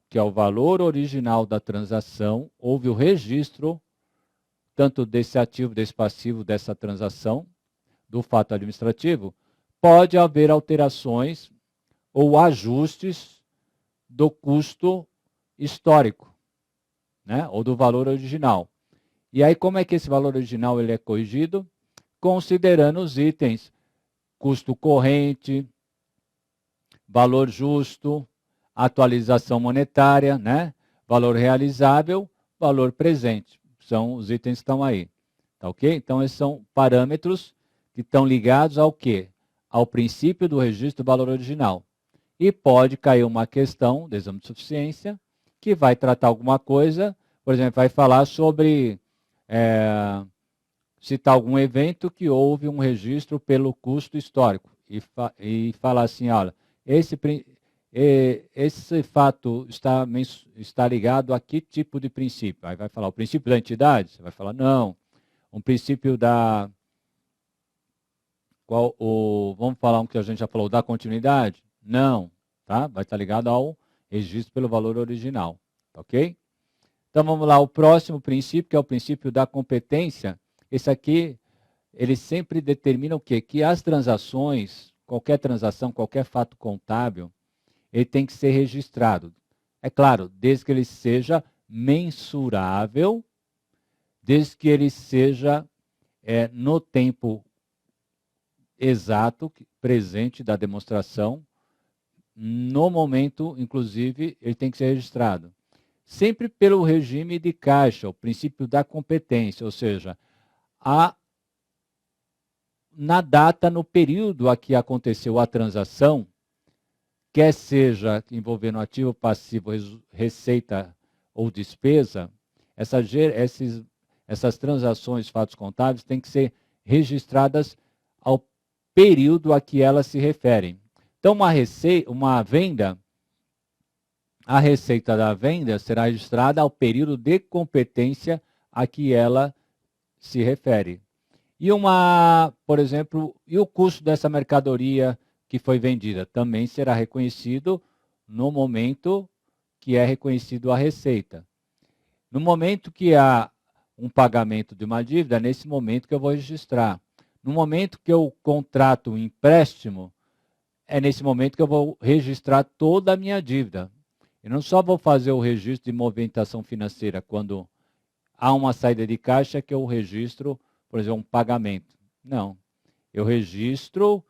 que é o valor original da transação, houve o registro tanto desse ativo, desse passivo, dessa transação, do fato administrativo, pode haver alterações ou ajustes do custo histórico, né? Ou do valor original. E aí, como é que esse valor original ele é corrigido? Considerando os itens custo corrente, valor justo, atualização monetária, né? Valor realizável, valor presente. São os itens que estão aí. Tá ok? Então, esses são parâmetros que estão ligados ao quê? Ao princípio do registro do valor original. E pode cair uma questão de exame de suficiência que vai tratar alguma coisa, por exemplo, vai falar sobre citar algum evento que houve um registro pelo custo histórico e falar assim, olha, esse fato está ligado a que tipo de princípio? Aí vai falar o princípio da entidade? Você vai falar, não. Um princípio da... vamos falar um que a gente já falou, da continuidade? Não. Tá? Vai estar ligado ao registro pelo valor original. Ok? Então vamos lá, o próximo princípio, que é o princípio da competência. Esse aqui, ele sempre determina o quê? Que as transações, qualquer transação, qualquer fato contábil, ele tem que ser registrado. É claro, desde que ele seja mensurável, desde que ele seja no tempo exato, presente da demonstração, no momento, inclusive, ele tem que ser registrado. Sempre pelo regime de caixa, o princípio da competência, ou seja, na data, no período a que aconteceu a transação, quer seja envolvendo ativo, passivo, receita ou despesa, essas transações, fatos contábeis, têm que ser registradas ao período a que elas se referem. Então, uma venda, a receita da venda será registrada ao período de competência a que ela se refere. E por exemplo, e o custo dessa mercadoria que foi vendida também será reconhecido no momento que é reconhecido a receita. No momento que há um pagamento de uma dívida, é nesse momento que eu vou registrar. No momento que eu contrato um empréstimo, é nesse momento que eu vou registrar toda a minha dívida. Eu não só vou fazer o registro de movimentação financeira quando há uma saída de caixa que eu registro, por exemplo, um pagamento. Não. Eu registro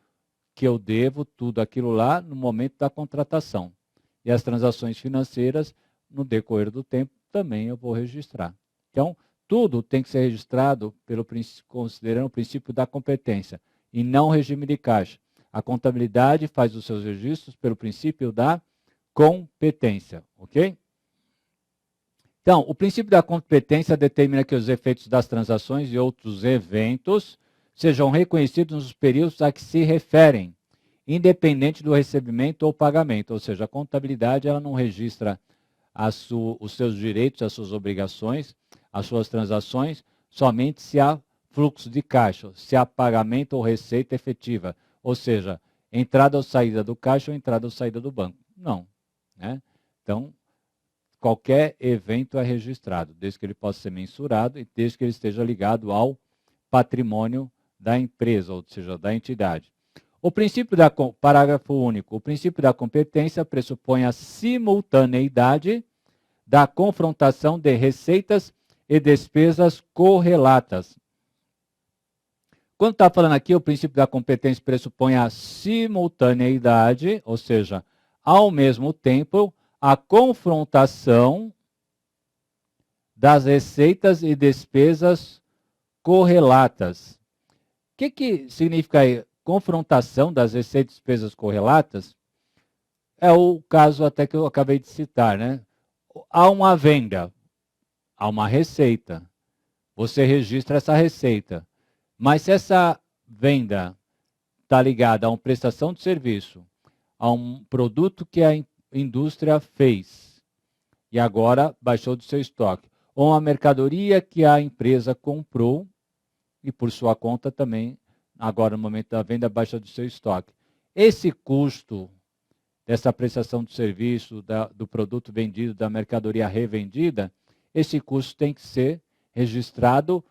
que eu devo tudo aquilo lá no momento da contratação. E as transações financeiras, no decorrer do tempo, também eu vou registrar. Então, tudo tem que ser registrado considerando o princípio da competência e não o regime de caixa. A contabilidade faz os seus registros pelo princípio da competência, ok? Então, o princípio da competência determina que os efeitos das transações e outros eventos sejam reconhecidos nos períodos a que se referem, independente do recebimento ou pagamento. Ou seja, a contabilidade ela não registra os seus direitos, as suas obrigações, as suas transações, somente se há fluxo de caixa, se há pagamento ou receita efetiva. Ou seja, entrada ou saída do caixa ou entrada ou saída do banco. Não. Né? Então, qualquer evento é registrado, desde que ele possa ser mensurado e desde que ele esteja ligado ao patrimônio da empresa, ou seja, da entidade. Parágrafo único. O princípio da competência pressupõe a simultaneidade da confrontação de receitas e despesas correlatas. Quando está falando aqui, o princípio da competência pressupõe a simultaneidade, ou seja, ao mesmo tempo, a confrontação das receitas e despesas correlatas. O que significa aí? Confrontação das receitas e despesas correlatas? É o caso até que eu acabei de citar, né? Há uma venda, há uma receita. Você registra essa receita. Mas se essa venda está ligada a uma prestação de serviço, a um produto que a indústria fez e agora baixou do seu estoque, ou uma mercadoria que a empresa comprou e por sua conta também, agora no momento da venda, baixa do seu estoque. Esse custo dessa prestação de serviço, do produto vendido, da mercadoria revendida, esse custo tem que ser registrado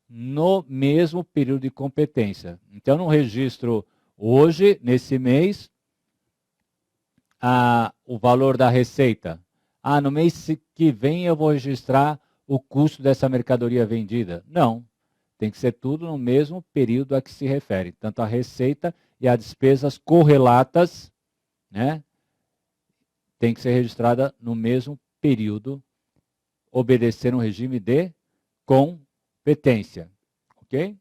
no mesmo período de competência. Então, no registro hoje, nesse mês, o valor da receita. No mês que vem eu vou registrar o custo dessa mercadoria vendida. Não, tem que ser tudo no mesmo período a que se refere. Tanto a receita e as despesas correlatas, né, tem que ser registrada no mesmo período, obedecendo o regime de competência. Ok?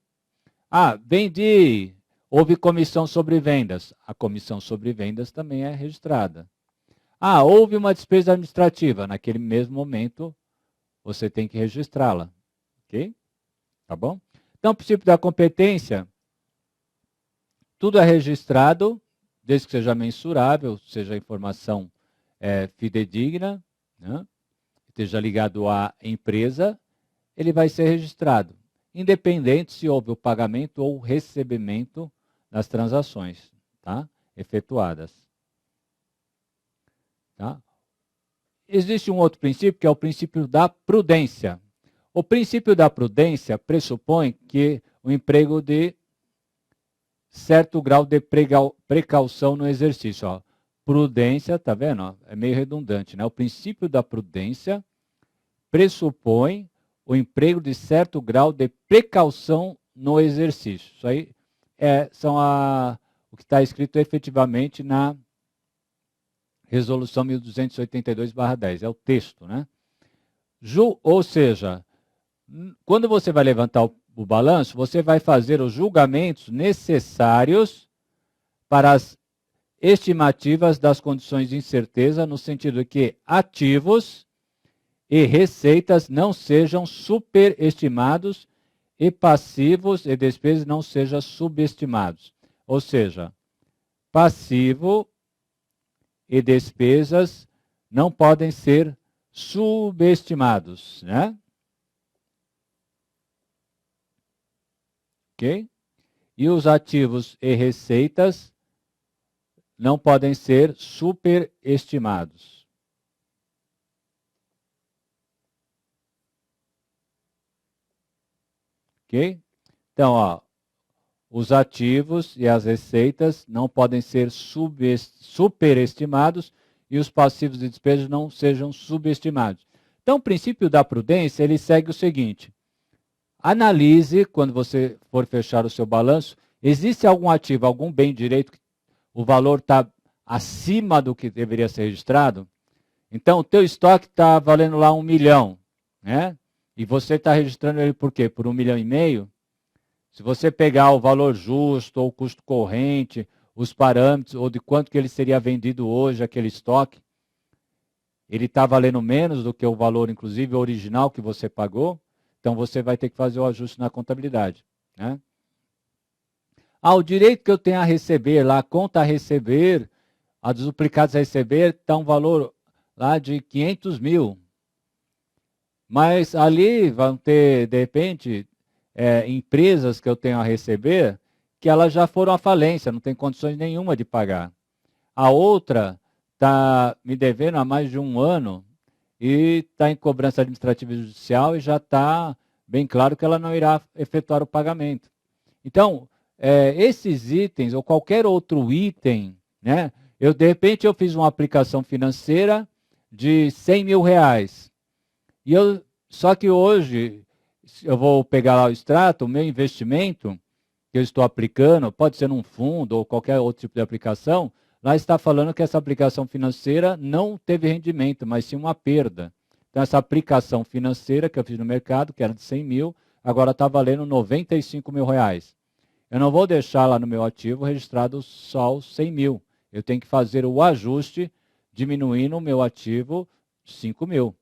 Houve comissão sobre vendas. A comissão sobre vendas também é registrada. Ah, houve uma despesa administrativa. Naquele mesmo momento, você tem que registrá-la. Ok? Tá bom? Então, o princípio da competência, tudo é registrado, desde que seja mensurável, seja informação fidedigna, né? Esteja ligado à empresa, ele vai ser registrado, independente se houve o pagamento ou o recebimento das transações, tá? Efetuadas. Tá? Existe um outro princípio, que é o princípio da prudência. O princípio da prudência pressupõe que o emprego de certo grau de precaução no exercício. Ó. Prudência, tá vendo? Ó, é meio redundante, né? O princípio da prudência pressupõe o emprego de certo grau de precaução no exercício. Isso aí são o que está escrito efetivamente na Resolução 1282/10, é o texto, né? Ou seja, quando você vai levantar o balanço, você vai fazer os julgamentos necessários para as estimativas das condições de incerteza, no sentido de que ativos e receitas não sejam superestimados e passivos e despesas não sejam subestimados. Ou seja, passivo e despesas não podem ser subestimados, né? Ok? E os ativos e receitas não podem ser superestimados. Ok? Então, ó, os ativos e as receitas não podem ser superestimados e os passivos e despesas não sejam subestimados. Então, o princípio da prudência, ele segue o seguinte: analise, quando você for fechar o seu balanço, existe algum ativo, algum bem direito que o valor está acima do que deveria ser registrado? Então, o teu estoque está valendo lá 1 milhão, né? E você está registrando ele por quê? Por 1,5 milhão? Se você pegar o valor justo, ou o custo corrente, os parâmetros, ou de quanto que ele seria vendido hoje, aquele estoque, ele está valendo menos do que o valor, inclusive, original que você pagou, então você vai ter que fazer o ajuste na contabilidade, né? Ah, o direito que eu tenho a receber lá, a conta a receber, a dos duplicados a receber, está um valor lá de 500 mil. Mas ali vão ter, de repente, empresas que eu tenho a receber que elas já foram à falência, não tem condições nenhuma de pagar. A outra está me devendo há mais de 1 ano e está em cobrança administrativa e judicial e já está bem claro que ela não irá efetuar o pagamento. Então, esses itens ou qualquer outro item, né? De repente eu fiz uma aplicação financeira de 100 mil reais. Só que hoje, eu vou pegar lá o extrato, o meu investimento que eu estou aplicando, pode ser num fundo ou qualquer outro tipo de aplicação, lá está falando que essa aplicação financeira não teve rendimento, mas sim uma perda. Então, essa aplicação financeira que eu fiz no mercado, que era de 100 mil, agora está valendo 95 mil reais. Eu não vou deixar lá no meu ativo registrado só os 100 mil. Eu tenho que fazer o ajuste, diminuindo o meu ativo 5 mil.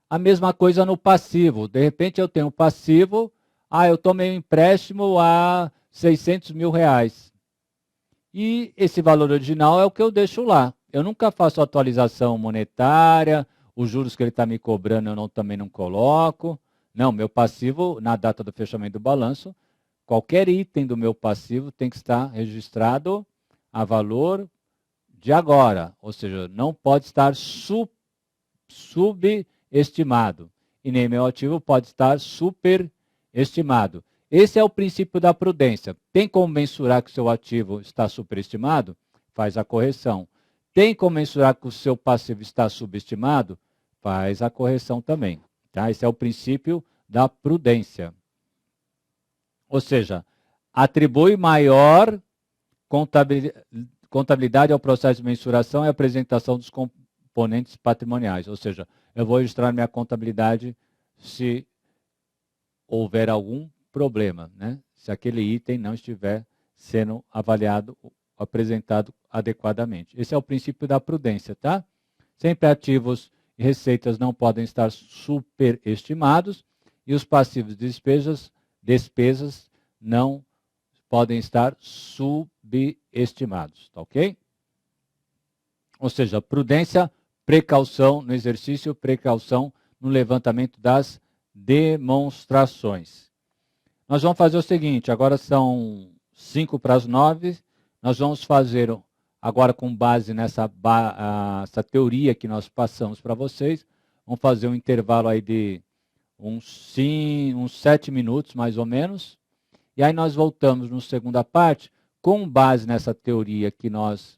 A mesma coisa no passivo. De repente eu tenho um passivo, eu tomei um empréstimo a 600 mil reais. E esse valor original é o que eu deixo lá. Eu nunca faço atualização monetária, os juros que ele está me cobrando eu também não coloco. Não, meu passivo, na data do fechamento do balanço, qualquer item do meu passivo tem que estar registrado a valor de agora. Ou seja, não pode estar subestimado. E nem meu ativo pode estar superestimado. Esse é o princípio da prudência. Tem como mensurar que o seu ativo está superestimado? Faz a correção. Tem como mensurar que o seu passivo está subestimado? Faz a correção também. Tá? Esse é o princípio da prudência. Ou seja, atribui maior contabilidade ao processo de mensuração e apresentação dos componentes patrimoniais. Ou seja, eu vou registrar minha contabilidade se houver algum problema, né? Se aquele item não estiver sendo avaliado apresentado adequadamente. Esse é o princípio da prudência, tá? Sempre ativos e receitas não podem estar superestimados e os passivos de despesas não podem estar subestimados, tá ok? Ou seja, prudência, precaução no exercício, precaução no levantamento das demonstrações. Nós vamos fazer o seguinte, agora são 8:55, nós vamos fazer, agora com base nessa essa teoria que nós passamos para vocês, vamos fazer um intervalo aí de uns 7 minutos, mais ou menos, e aí nós voltamos na segunda parte, com base nessa teoria que nós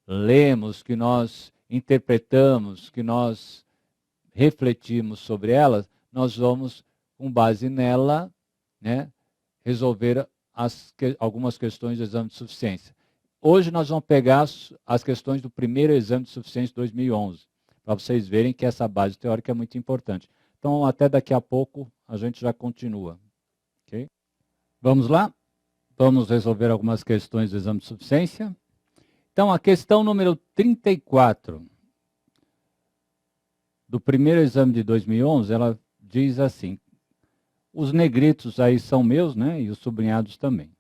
lemos, que nós interpretamos, que nós refletimos sobre ela, nós vamos, com base nela, né, resolver algumas questões do exame de suficiência. Hoje nós vamos pegar as questões do primeiro exame de suficiência de 2011, para vocês verem que essa base teórica é muito importante. Então, até daqui a pouco, a gente já continua. Okay? Vamos lá? Vamos resolver algumas questões do exame de suficiência. Então, a questão número 34 do primeiro exame de 2011, ela diz assim, os negritos aí são meus, né, e os sublinhados também.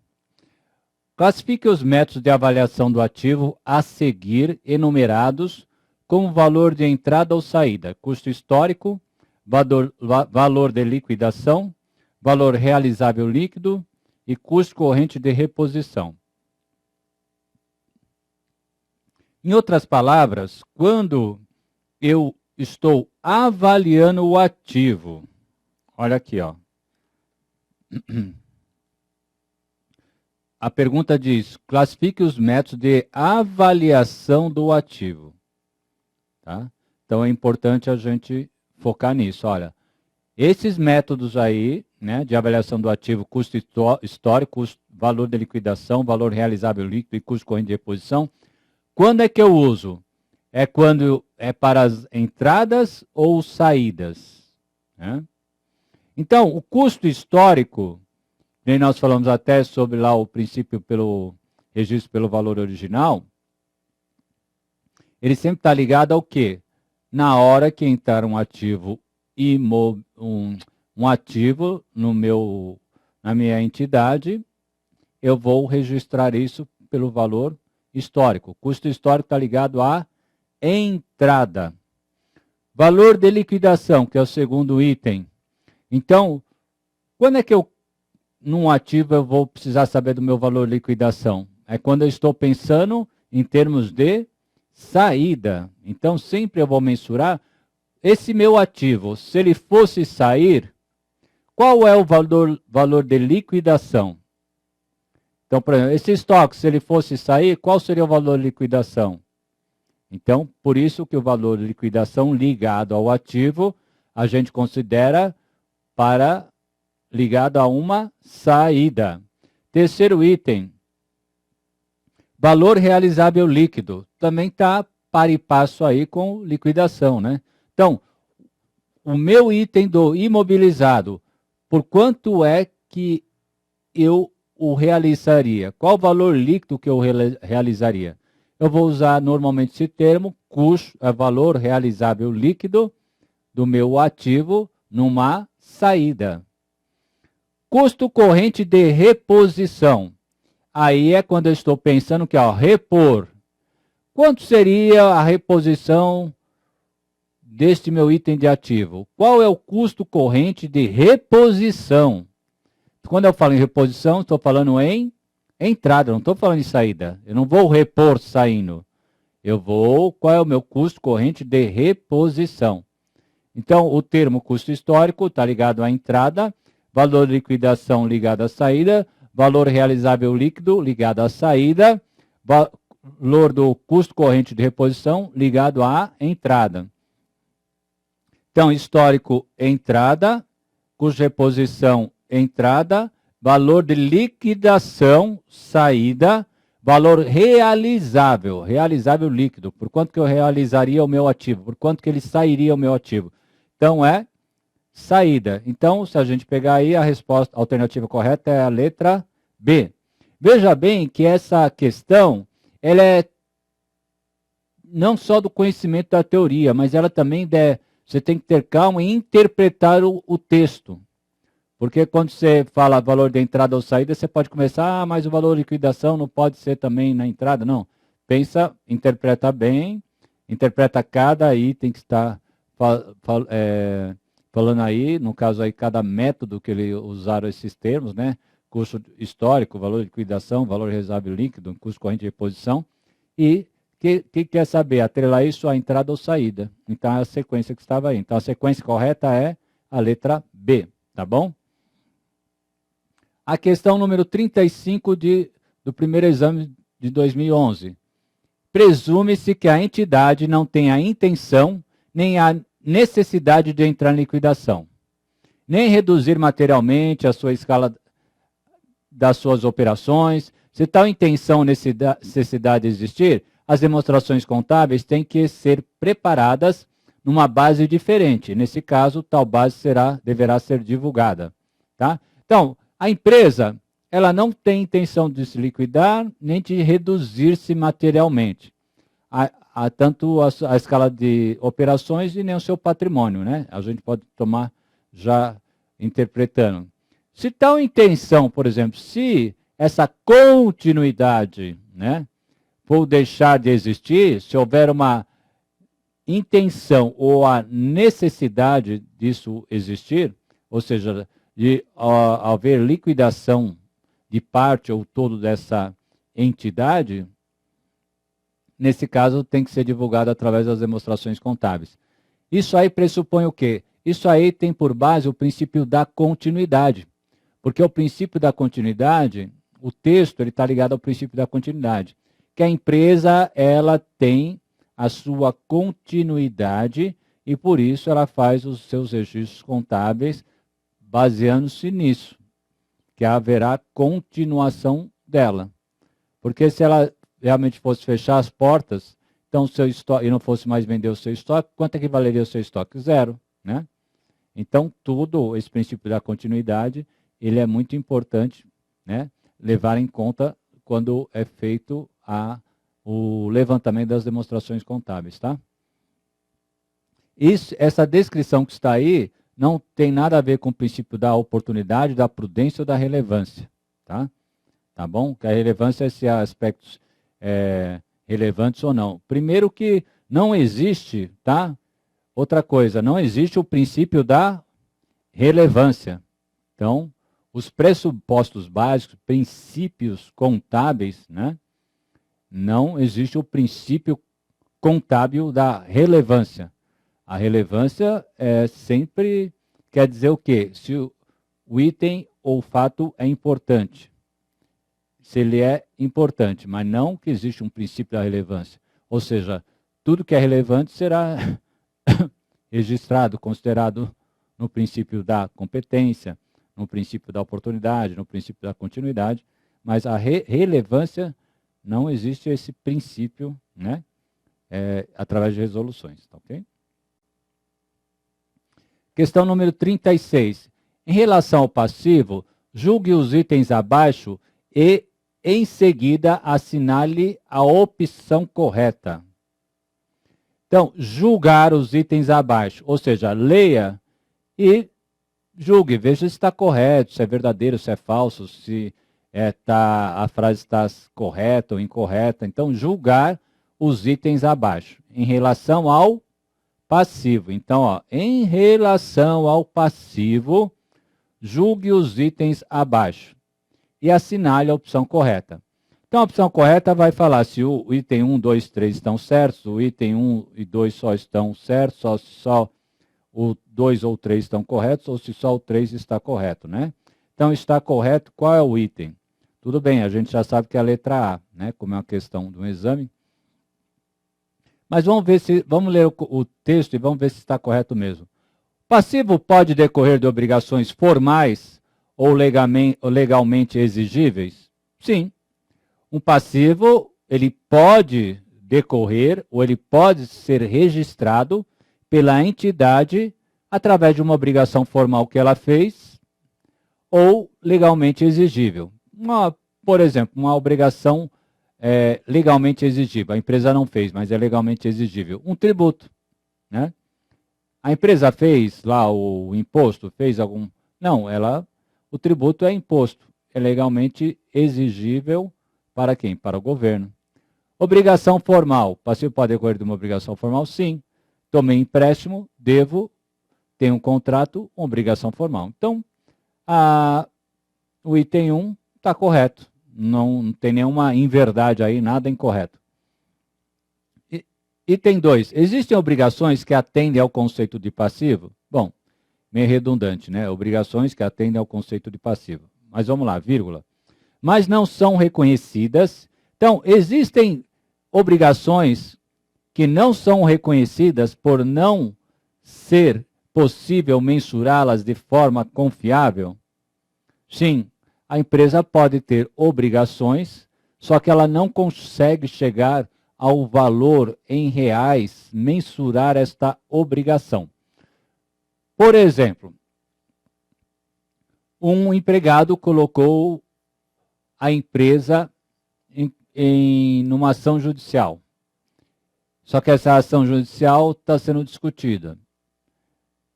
Classifique os métodos de avaliação do ativo a seguir enumerados como valor de entrada ou saída, custo histórico, valor de liquidação, valor realizável líquido e custo corrente de reposição. Em outras palavras, quando eu estou avaliando o ativo, olha aqui, ó. A pergunta diz, classifique os métodos de avaliação do ativo. Tá? Então é importante a gente focar nisso. Olha, esses métodos aí, né, de avaliação do ativo, custo histórico, valor de liquidação, valor realizável líquido e custo corrente de reposição, quando é que eu uso? É quando é para as entradas ou saídas? Né? Então, o custo histórico, nem nós falamos até sobre lá o princípio pelo registro pelo valor original, ele sempre está ligado ao quê? Na hora que entrar um ativo um ativo na minha entidade, eu vou registrar isso pelo valor histórico. O custo histórico está ligado à entrada. Valor de liquidação, que é o segundo item. Então, quando é que num ativo eu vou precisar saber do meu valor de liquidação? É quando eu estou pensando em termos de saída. Então, sempre eu vou mensurar esse meu ativo. Se ele fosse sair, qual é o valor de liquidação? Então, por exemplo, esse estoque, se ele fosse sair, qual seria o valor de liquidação? Então, por isso que o valor de liquidação ligado ao ativo, a gente considera ligado a uma saída. Terceiro item, valor realizável líquido. Também está par e passo aí com liquidação, né? Então, o meu item do imobilizado, por quanto é que eu o realizaria? Qual o valor líquido que eu realizaria? Eu vou usar normalmente esse termo, custo, valor realizável líquido do meu ativo numa saída. Custo corrente de reposição. Aí é quando eu estou pensando que, ó, repor. Quanto seria a reposição deste meu item de ativo? Qual é o custo corrente de reposição? Quando eu falo em reposição, estou falando em entrada, não estou falando em saída. Eu não vou repor saindo. Qual é o meu custo corrente de reposição? Então, o termo custo histórico está ligado à entrada, valor de liquidação ligado à saída, valor realizável líquido ligado à saída, valor do custo corrente de reposição ligado à entrada. Então, histórico, entrada, custo de reposição, entrada, valor de liquidação, saída, valor realizável líquido, por quanto que eu realizaria o meu ativo, por quanto que ele sairia o meu ativo. Então, é saída. Então, se a gente pegar aí, a resposta, a alternativa correta é a letra B. Veja bem que essa questão, ela é não só do conhecimento da teoria, mas ela também você tem que ter calma em interpretar o texto. Porque quando você fala valor de entrada ou saída, você pode começar, mas o valor de liquidação não pode ser também na entrada. Não. Pensa, interpreta bem, interpreta cada item que está falando aí, no caso aí, cada método que ele usaram esses termos, né? Custo histórico, valor de liquidação, valor reserva líquido, custo corrente de reposição, e que quer saber? Atrelar isso à entrada ou saída. Então, é a sequência que estava aí. Então, a sequência correta é a letra B, tá bom? A questão número 35 do primeiro exame de 2011. Presume-se que a entidade não tem a intenção nem a necessidade de entrar em liquidação, nem reduzir materialmente a sua escala das suas operações. Se tal intenção ou necessidade existir, as demonstrações contábeis têm que ser preparadas numa base diferente. Nesse caso, tal base deverá ser divulgada. Tá? Então, a empresa ela não tem intenção de se liquidar nem de reduzir-se materialmente. Tanto a escala de operações e nem o seu patrimônio. Né? A gente pode tomar já interpretando. Se tal intenção, por exemplo, se essa continuidade, né, for deixar de existir, se houver uma intenção ou a necessidade disso existir, ou seja, de haver liquidação de parte ou todo dessa entidade, nesse caso tem que ser divulgado através das demonstrações contábeis. Isso aí pressupõe o quê? Isso aí tem por base o princípio da continuidade. Porque o princípio da continuidade, o texto ele está ligado ao princípio da continuidade. Que a empresa ela tem a sua continuidade e por isso ela faz os seus registros contábeis baseando-se nisso, que haverá continuação dela. Porque se ela realmente fosse fechar as portas, então seu estoque, e não fosse mais vender o seu estoque, quanto é que valeria o seu estoque? Zero, né? Então, tudo esse princípio da continuidade, ele é muito importante, né, levar em conta quando é feito o levantamento das demonstrações contábeis, tá? Essa descrição que está aí não tem nada a ver com o princípio da oportunidade, da prudência ou da relevância, tá? Tá bom? Que a relevância é se há aspectos relevantes ou não. Primeiro que não existe, tá? Outra coisa, não existe o princípio da relevância. Então, os pressupostos básicos, princípios contábeis, né? Não existe o princípio contábil da relevância. A relevância sempre quer dizer o quê? Se o item ou o fato é importante. Se ele é importante, mas não que existe um princípio da relevância. Ou seja, tudo que é relevante será registrado, considerado no princípio da competência, no princípio da oportunidade, no princípio da continuidade, mas a relevância não existe esse princípio, né, através de resoluções, tá, ok? Questão número 36. Em relação ao passivo, julgue os itens abaixo e, em seguida, assinale a opção correta. Então, julgar os itens abaixo, ou seja, leia e julgue, veja se está correto, se é verdadeiro, se é falso, se a frase está correta ou incorreta. Então, julgar os itens abaixo. Em relação ao passivo. Então, ó, em relação ao passivo, julgue os itens abaixo e assinale a opção correta. Então, a opção correta vai falar se o item 1, 2, 3 estão certos, o item 1 e 2 só estão certos, só o 2 ou 3 estão corretos, ou se só o 3 está correto, né? Então, está correto, qual é o item? Tudo bem, a gente já sabe que é a letra A, né? Como é uma questão de um exame. Mas vamos ler o texto e vamos ver se está correto mesmo. Passivo pode decorrer de obrigações formais ou legalmente exigíveis? Sim. Um passivo, ele pode decorrer ou ele pode ser registrado pela entidade através de uma obrigação formal que ela fez ou legalmente exigível. por exemplo, uma obrigação legalmente exigível. A empresa não fez, mas é legalmente exigível. Um tributo, né? A empresa fez lá o imposto, fez algum... Não, o tributo é imposto. É legalmente exigível para quem? Para o governo. Obrigação formal. Passivo pode decorrer de uma obrigação formal? Sim. Tomei empréstimo, devo, tenho um contrato, uma obrigação formal. Então, o item 1 está correto. Não tem nenhuma inverdade aí, nada incorreto. Item 2. Existem obrigações que atendem ao conceito de passivo? Bom, meio redundante, né? Obrigações que atendem ao conceito de passivo. Mas vamos lá, vírgula. Mas não são reconhecidas. Então, existem obrigações que não são reconhecidas por não ser possível mensurá-las de forma confiável? Sim, a empresa pode ter obrigações, só que ela não consegue chegar ao valor em reais, mensurar esta obrigação. Por exemplo, um empregado colocou a empresa numa ação judicial. Só que essa ação judicial está sendo discutida.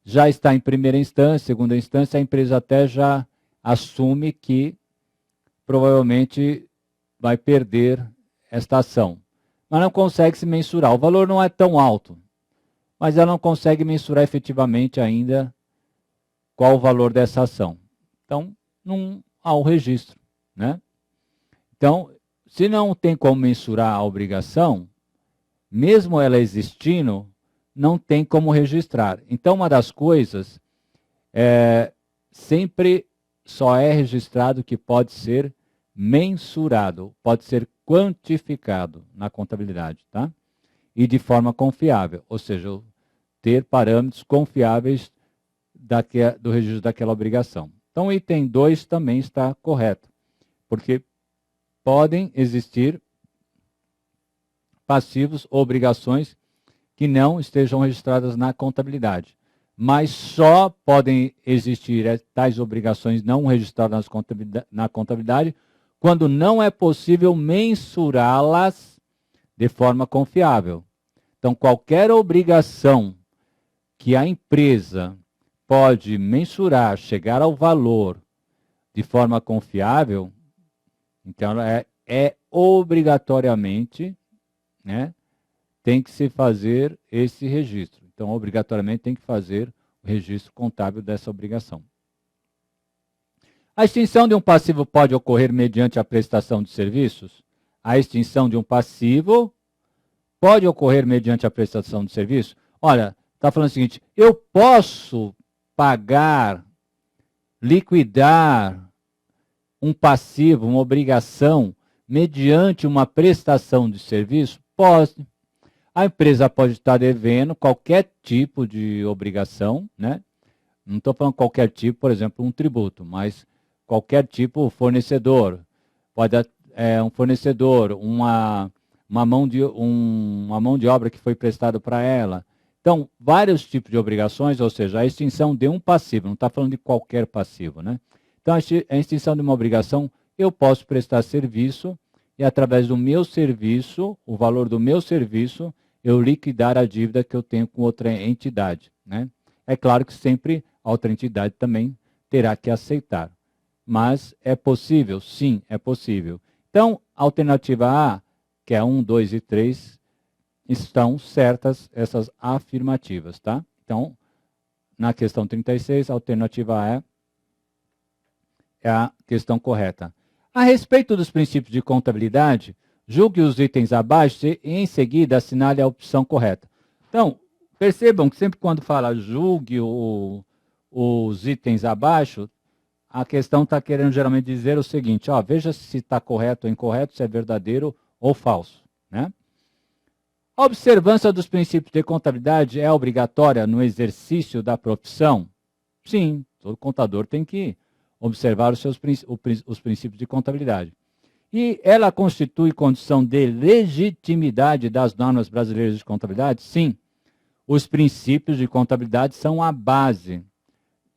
Já está em primeira instância, segunda instância, a empresa até já assume que provavelmente vai perder esta ação. Mas não consegue se mensurar. O valor não é tão alto, mas ela não consegue mensurar efetivamente ainda qual o valor dessa ação. Então, não há o registro, né? Então, se não tem como mensurar a obrigação, mesmo ela existindo, não tem como registrar. Então, uma das coisas sempre só é registrado que pode ser mensurado, pode ser quantificado na contabilidade, tá? E de forma confiável, ou seja, ter parâmetros confiáveis do registro daquela obrigação. Então, o item 2 também está correto, porque podem existir passivos ou obrigações que não estejam registradas na contabilidade, mas só podem existir tais obrigações não registradas na contabilidade quando não é possível mensurá-las de forma confiável. Então, qualquer obrigação que a empresa pode mensurar, chegar ao valor de forma confiável, então ela é obrigatoriamente, né, tem que se fazer esse registro. Então, obrigatoriamente tem que fazer o registro contábil dessa obrigação. A extinção de um passivo pode ocorrer mediante a prestação de serviços? A extinção de um passivo pode ocorrer mediante a prestação de serviço? Olha, está falando o seguinte, eu posso pagar, liquidar um passivo, uma obrigação, mediante uma prestação de serviço? Pode. A empresa pode estar devendo qualquer tipo de obrigação, né? Não estou falando qualquer tipo, por exemplo, um tributo, mas qualquer tipo fornecedor. Pode um fornecedor, uma mão de obra que foi prestada para ela. Então, vários tipos de obrigações, ou seja, a extinção de um passivo, não está falando de qualquer passivo, né? Então, a extinção de uma obrigação, eu posso prestar serviço e, através do meu serviço, o valor do meu serviço, eu liquidar a dívida que eu tenho com outra entidade, né? É claro que sempre a outra entidade também terá que aceitar. Mas é possível? Sim, é possível. Então, a alternativa A, que é 1, 2 e 3, estão certas essas afirmativas, tá? Então, na questão 36, a alternativa A é a questão correta. A respeito dos princípios de contabilidade, julgue os itens abaixo e, em seguida, assinale a opção correta. Então, percebam que sempre quando fala julgue os itens abaixo, a questão está querendo geralmente dizer o seguinte, ó, veja se está correto ou incorreto, se é verdadeiro ou falso, né? A observância dos princípios de contabilidade é obrigatória no exercício da profissão? Sim, todo contador tem que observar os princípios de contabilidade. E ela constitui condição de legitimidade das normas brasileiras de contabilidade? Sim. Os princípios de contabilidade são a base,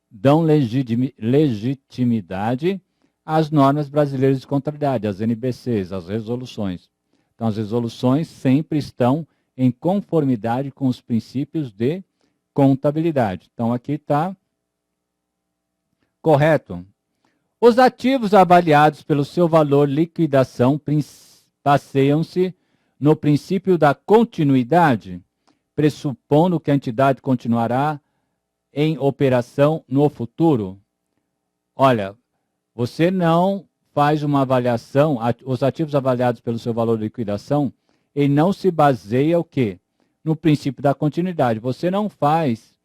dão legitimidade as normas brasileiras de contabilidade, as NBCs, as resoluções. Então, as resoluções sempre estão em conformidade com os princípios de contabilidade. Então, aqui está correto. Os ativos avaliados pelo seu valor liquidação baseiam-se no princípio da continuidade, pressupondo que a entidade continuará em operação no futuro. Olha, você não faz uma avaliação, os ativos avaliados pelo seu valor de liquidação, ele não se baseia o quê? No princípio da continuidade. Você não faz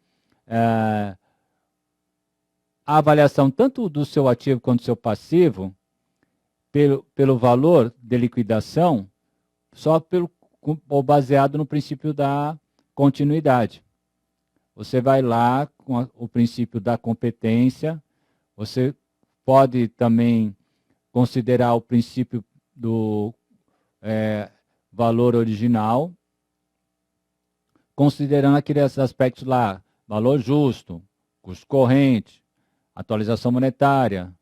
a avaliação tanto do seu ativo quanto do seu passivo pelo valor de liquidação só ou baseado no princípio da continuidade. Você vai lá com o princípio da competência, você pode também considerar o princípio do valor original, considerando aqueles aspectos lá, valor justo, custo corrente, atualização monetária,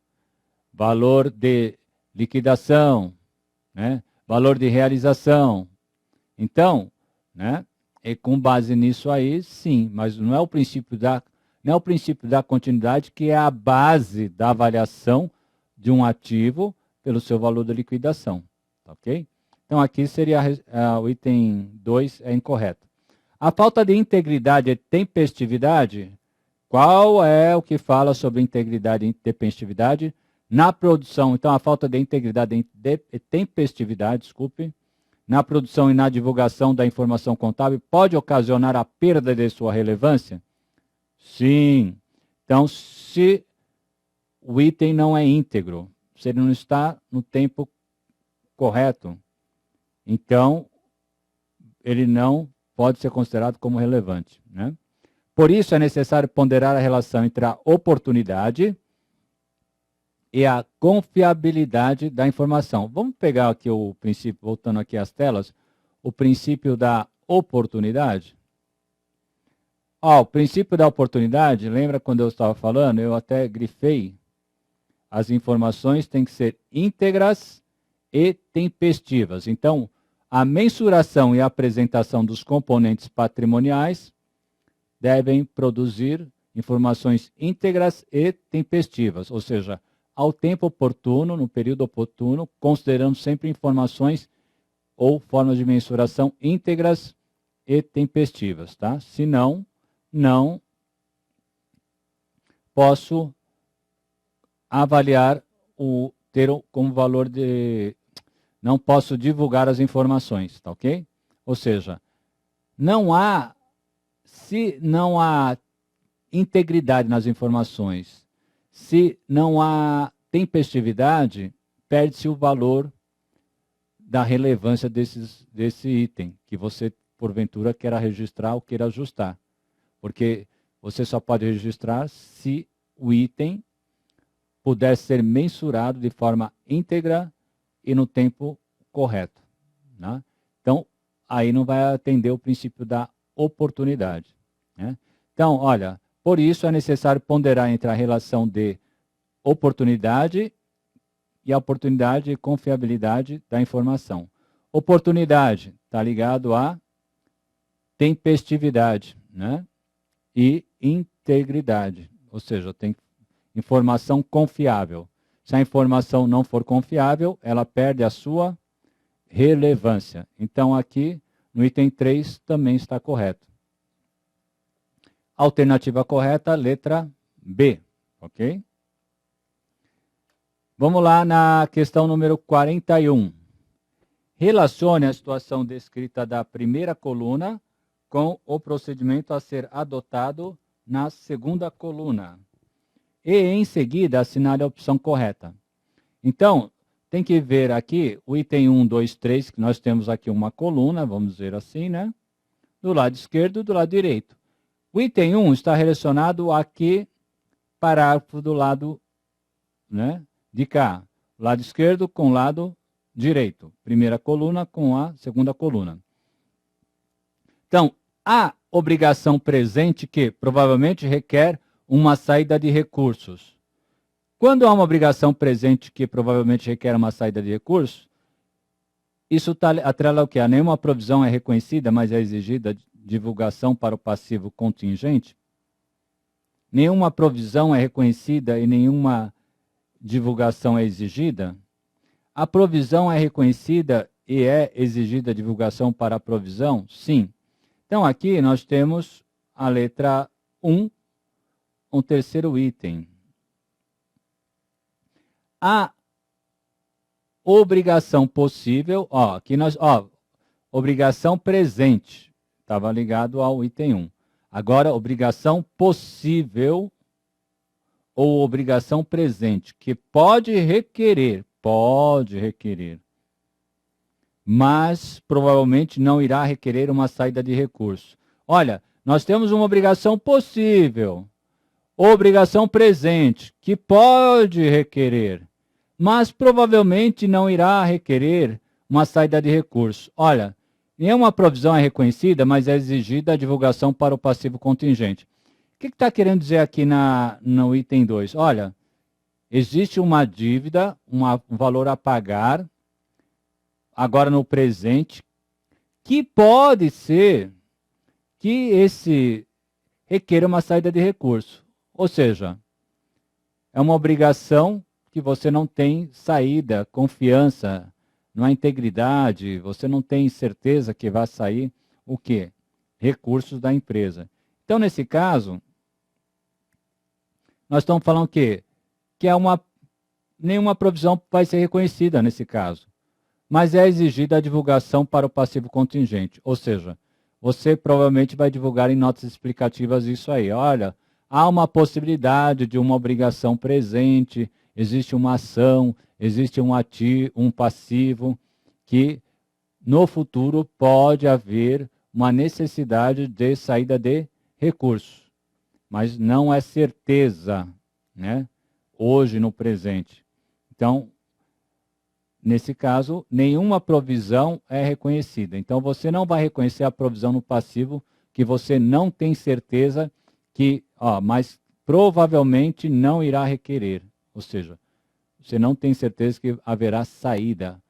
valor de liquidação, né? Valor de realização. Então, né? E com base nisso aí, sim, mas não é o princípio da continuidade que é a base da avaliação de um ativo pelo seu valor de liquidação, ok? Então aqui seria o item 2 é incorreto. A falta de integridade e tempestividade, qual é o que fala sobre integridade e tempestividade na produção? Então a falta de integridade e tempestividade, desculpe, na produção e na divulgação da informação contábil pode ocasionar a perda de sua relevância? Sim. Então, se o item não é íntegro, se ele não está no tempo correto, então ele não pode ser considerado como relevante, né? Por isso é necessário ponderar a relação entre a oportunidade e a confiabilidade da informação. Vamos pegar aqui o princípio, voltando aqui às telas, o princípio da oportunidade. O princípio da oportunidade, lembra quando eu estava falando, eu até grifei, as informações têm que ser íntegras e tempestivas. Então, a mensuração e a apresentação dos componentes patrimoniais devem produzir informações íntegras e tempestivas, ou seja, ao tempo oportuno, no período oportuno, considerando sempre informações ou formas de mensuração íntegras e tempestivas, tá? Senão, não posso avaliar ter como valor de... Não posso divulgar as informações, tá ok? Ou seja, se não há integridade nas informações, se não há tempestividade, perde-se o valor da relevância desse item, que você, porventura, queira registrar ou queira ajustar. Porque você só pode registrar se o item puder ser mensurado de forma íntegra e no tempo correto, né? Então, aí não vai atender o princípio da oportunidade, né? Então, olha, por isso é necessário ponderar entre a relação de oportunidade e a oportunidade e confiabilidade da informação. Oportunidade está ligado a tempestividade, né? E integridade, ou seja, tem informação confiável. Se a informação não for confiável, ela perde a sua relevância. Então, aqui, no item 3, também está correto. Alternativa correta, letra B, ok? Vamos lá na questão número 41. Relacione a situação descrita da primeira coluna com o procedimento a ser adotado na segunda coluna. E, em seguida, assinale a opção correta. Então, tem que ver aqui o item 1, 2, 3, que nós temos aqui uma coluna, vamos dizer assim, né? Do lado esquerdo e do lado direito. O item 1 está relacionado a que parágrafo do lado, né, de cá? Lado esquerdo com o lado direito. Primeira coluna com a segunda coluna. Então, a obrigação presente que provavelmente requer uma saída de recursos. Quando há uma obrigação presente que provavelmente requer uma saída de recurso, isso está atrelado ao quê? A nenhuma provisão é reconhecida, mas é exigida divulgação para o passivo contingente. Nenhuma provisão é reconhecida e nenhuma divulgação é exigida. A provisão é reconhecida e é exigida divulgação para a provisão? Sim. Então, aqui nós temos a letra 1, um terceiro item. A obrigação possível, aqui nós, obrigação presente, estava ligado ao item 1. Agora, obrigação possível ou obrigação presente, que pode requerer, mas provavelmente não irá requerer uma saída de recurso. Olha, nós temos uma obrigação possível, obrigação presente, que pode requerer, mas provavelmente não irá requerer uma saída de recurso. Olha, nenhuma provisão é reconhecida, mas é exigida a divulgação para o passivo contingente. O que está querendo dizer aqui no item 2? Olha, existe uma dívida, um valor a pagar, agora no presente, que pode ser que esse requeira uma saída de recurso. Ou seja, é uma obrigação que você não tem saída, confiança, não há integridade, você não tem certeza que vai sair o quê? Recursos da empresa. Então, nesse caso, nós estamos falando o quê? Que nenhuma provisão vai ser reconhecida nesse caso, mas é exigida a divulgação para o passivo contingente. Ou seja, você provavelmente vai divulgar em notas explicativas isso aí. Olha, há uma possibilidade de uma obrigação presente, existe uma ação, existe um passivo, que no futuro pode haver uma necessidade de saída de recursos, mas não é certeza, né? Hoje, no presente. Então, nesse caso, nenhuma provisão é reconhecida. Então, você não vai reconhecer a provisão no passivo que você não tem certeza que, mas provavelmente não irá requerer. Ou seja, você não tem certeza que haverá saída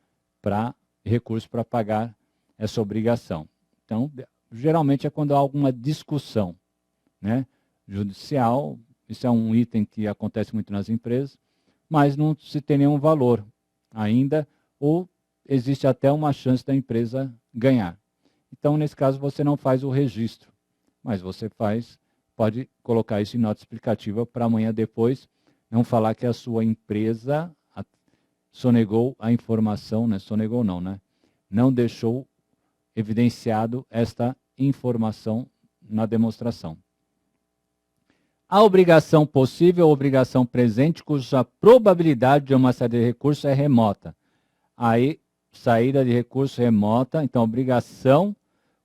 para recurso para pagar essa obrigação. Então, geralmente é quando há alguma discussão, né, judicial. Isso é um item que acontece muito nas empresas, mas não se tem nenhum valor ainda, ou existe até uma chance da empresa ganhar. Então, nesse caso, você não faz o registro, mas você pode colocar isso em nota explicativa para amanhã depois não falar que a sua empresa sonegou a informação, né? Sonegou não, né? Não deixou evidenciado esta informação na demonstração. A obrigação possível ou obrigação presente cuja probabilidade de uma saída de recurso é remota. Aí, saída de recurso remota, então obrigação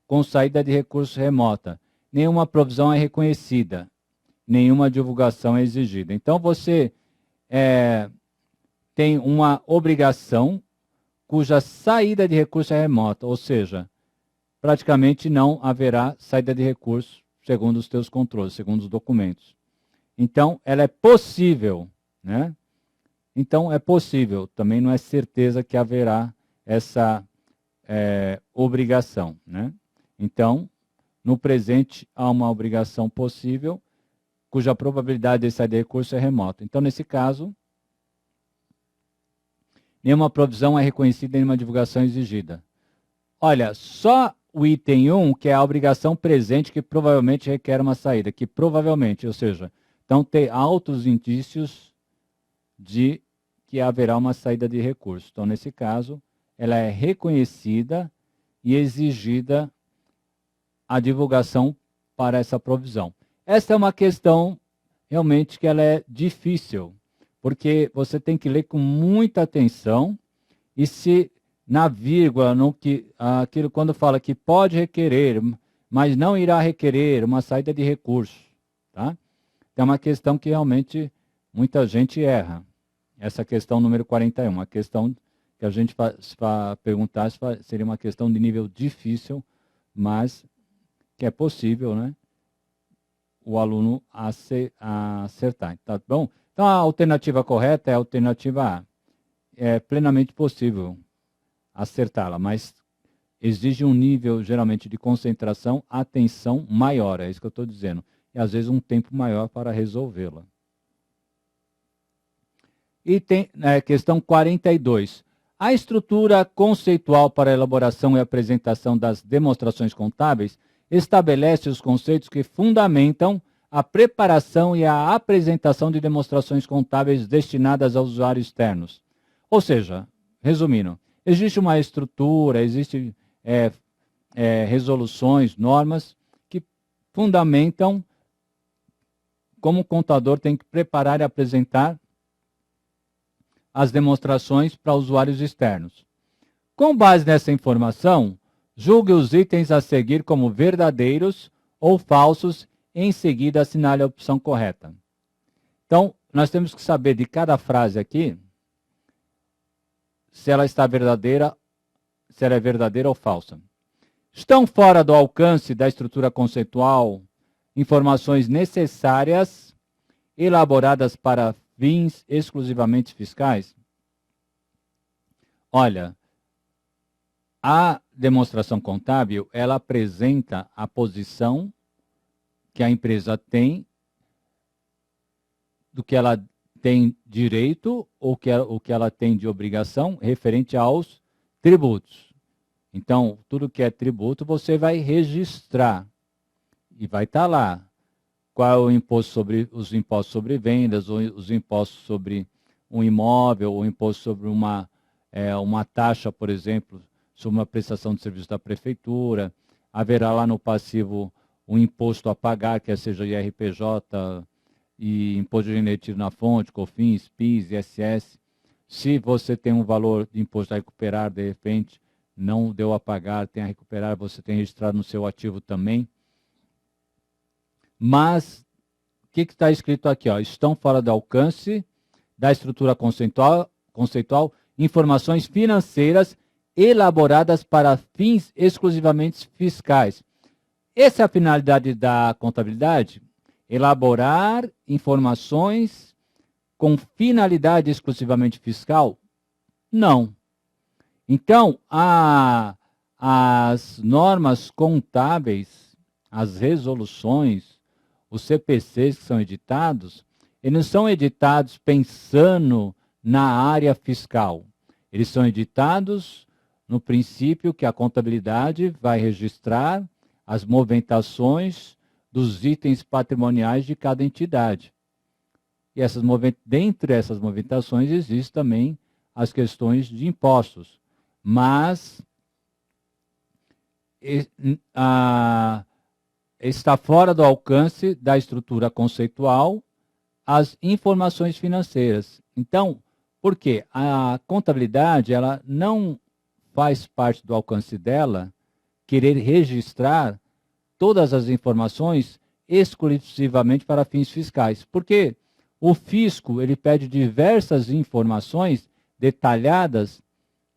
com saída de recurso remota. Nenhuma provisão é reconhecida, nenhuma divulgação é exigida. Então, você tem uma obrigação cuja saída de recurso é remota, ou seja, praticamente não haverá saída de recurso segundo os teus controles, segundo os documentos. Então, ela é possível, né? Então, é possível, também não é certeza que haverá essa obrigação, né? Então, no presente, há uma obrigação possível, cuja probabilidade de saída de recurso é remota. Então, nesse caso, nenhuma provisão é reconhecida e nenhuma divulgação exigida. Olha, só o item 1, que é a obrigação presente, que provavelmente requer uma saída, que provavelmente, ou seja, então tem altos indícios de que haverá uma saída de recurso. Então, nesse caso, ela é reconhecida e exigida a divulgação para essa provisão. Essa é uma questão realmente que ela é difícil, porque você tem que ler com muita atenção e se na vírgula, aquilo quando fala que pode requerer, mas não irá requerer uma saída de recurso, tá? É uma questão que realmente muita gente erra. Essa questão número 41, a questão que a gente perguntar seria uma questão de nível difícil, mas que é possível, né, o aluno acertar. Tá bom? Então, a alternativa correta é a alternativa A. É plenamente possível acertá-la, mas exige um nível, geralmente, de concentração, atenção maior, é isso que eu estou dizendo. E, às vezes, um tempo maior para resolvê-la. E tem questão 42. A estrutura conceitual para a elaboração e apresentação das demonstrações contábeis estabelece os conceitos que fundamentam a preparação e a apresentação de demonstrações contábeis destinadas aos usuários externos. Ou seja, resumindo, existe uma estrutura, existem resoluções, normas que fundamentam como o contador tem que preparar e apresentar as demonstrações para usuários externos. Com base nessa informação, julgue os itens a seguir como verdadeiros ou falsos e em seguida assinale a opção correta. Então, nós temos que saber de cada frase aqui se ela está verdadeira, se ela é verdadeira ou falsa. Estão fora do alcance da estrutura conceitual informações necessárias elaboradas para fins exclusivamente fiscais? Olha, a demonstração contábil, ela apresenta a posição que a empresa tem, do que ela tem direito ou o que ela tem de obrigação referente aos tributos. Então, tudo que é tributo você vai registrar e vai estar lá. Qual é o imposto sobre os impostos sobre vendas, ou os impostos sobre um imóvel, ou o imposto sobre uma taxa, por exemplo, sobre uma prestação de serviço da prefeitura. Haverá lá no passivo um imposto a pagar, quer seja IRPJ e imposto de renda na fonte, COFINS, PIS, ISS. Se você tem um valor de imposto a recuperar, de repente, não deu a pagar, tem a recuperar, você tem registrado no seu ativo também. Mas, o que está escrito aqui? Estão fora do alcance da estrutura conceitual informações financeiras elaboradas para fins exclusivamente fiscais. Essa é a finalidade da contabilidade? Elaborar informações com finalidade exclusivamente fiscal? Não. Então, as normas contábeis, as resoluções, os CPCs que são editados, eles não são editados pensando na área fiscal. Eles são editados no princípio que a contabilidade vai registrar as movimentações dos itens patrimoniais de cada entidade. E dentre essas movimentações existem também as questões de impostos. Mas está fora do alcance da estrutura conceitual as informações financeiras. Então, por quê? A contabilidade ela não faz parte do alcance dela querer registrar todas as informações exclusivamente para fins fiscais. Porque o fisco ele pede diversas informações detalhadas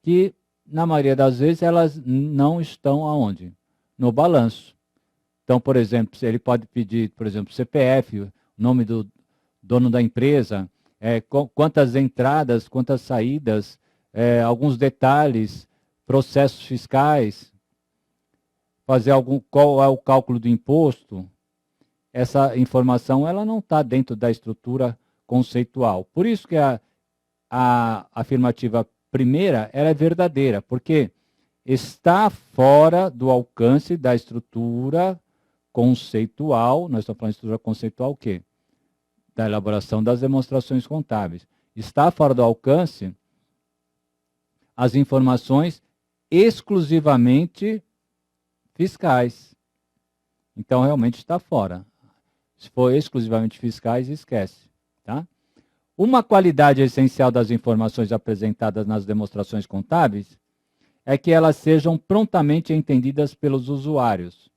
que, na maioria das vezes, elas não estão aonde? No balanço. Então, por exemplo, ele pode pedir, por exemplo, CPF, nome do dono da empresa, quantas entradas, quantas saídas, alguns detalhes, processos fiscais, fazer qual é o cálculo do imposto. Essa informação ela não está dentro da estrutura conceitual. Por isso que a afirmativa primeira ela é verdadeira, porque está fora do alcance da estrutura conceitual. Nós estamos falando de estrutura conceitual o quê? Da elaboração das demonstrações contábeis. Está fora do alcance as informações exclusivamente fiscais. Então, realmente está fora. Se for exclusivamente fiscais, esquece. Tá? Uma qualidade essencial das informações apresentadas nas demonstrações contábeis é que elas sejam prontamente entendidas pelos usuários.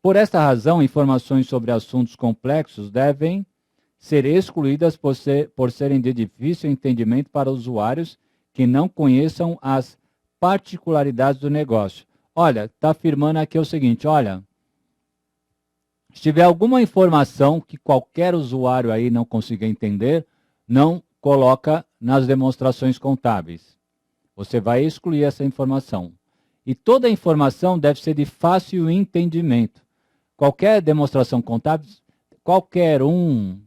Por esta razão, informações sobre assuntos complexos devem ser excluídas por serem de difícil entendimento para usuários que não conheçam as particularidades do negócio. Olha, está afirmando aqui o seguinte, olha, Se tiver alguma informação que qualquer usuário aí não consiga entender, não coloca nas demonstrações contábeis. Você vai excluir essa informação. E toda informação deve ser de fácil entendimento. Qualquer demonstração contábil, qualquer um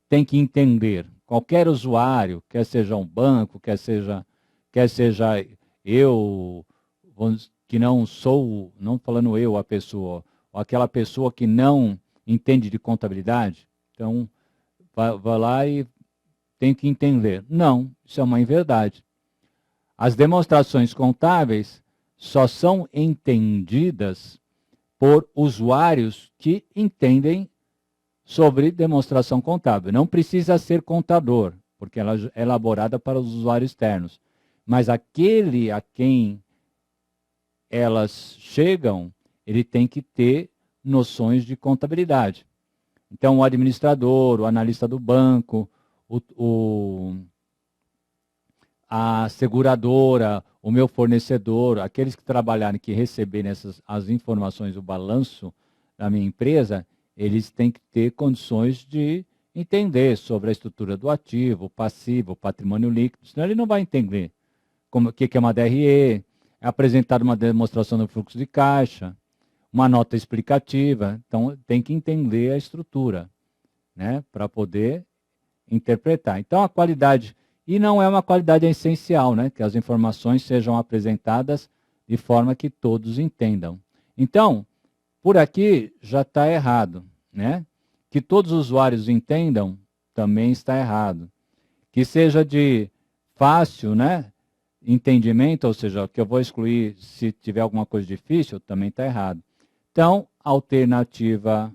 tem que entender. Qualquer usuário, quer seja um banco, quer seja eu, que não sou, não falando eu, a pessoa, ou aquela pessoa que não entende de contabilidade, então vai lá e tem que entender. Não, isso é uma inverdade. As demonstrações contábeis só são entendidas por usuários que entendem sobre demonstração contábil. Não precisa ser contador, porque ela é elaborada para os usuários externos. Mas aquele a quem elas chegam, ele tem que ter noções de contabilidade. Então, o administrador, o analista do banco, a seguradora, o meu fornecedor, aqueles que trabalharem, que receberem as informações, o balanço da minha empresa, eles têm que ter condições de entender sobre a estrutura do ativo, passivo, patrimônio líquido, senão ele não vai entender o que é uma DRE, é apresentar uma demonstração do fluxo de caixa, uma nota explicativa. Então, tem que entender a estrutura, né, para poder interpretar. Então, a qualidade, e não é uma qualidade essencial, né, que as informações sejam apresentadas de forma que todos entendam. Então, por aqui já está errado, né? Que todos os usuários entendam também está errado. Que seja de fácil, né, entendimento, ou seja, que eu vou excluir se tiver alguma coisa difícil, também está errado. Então, a alternativa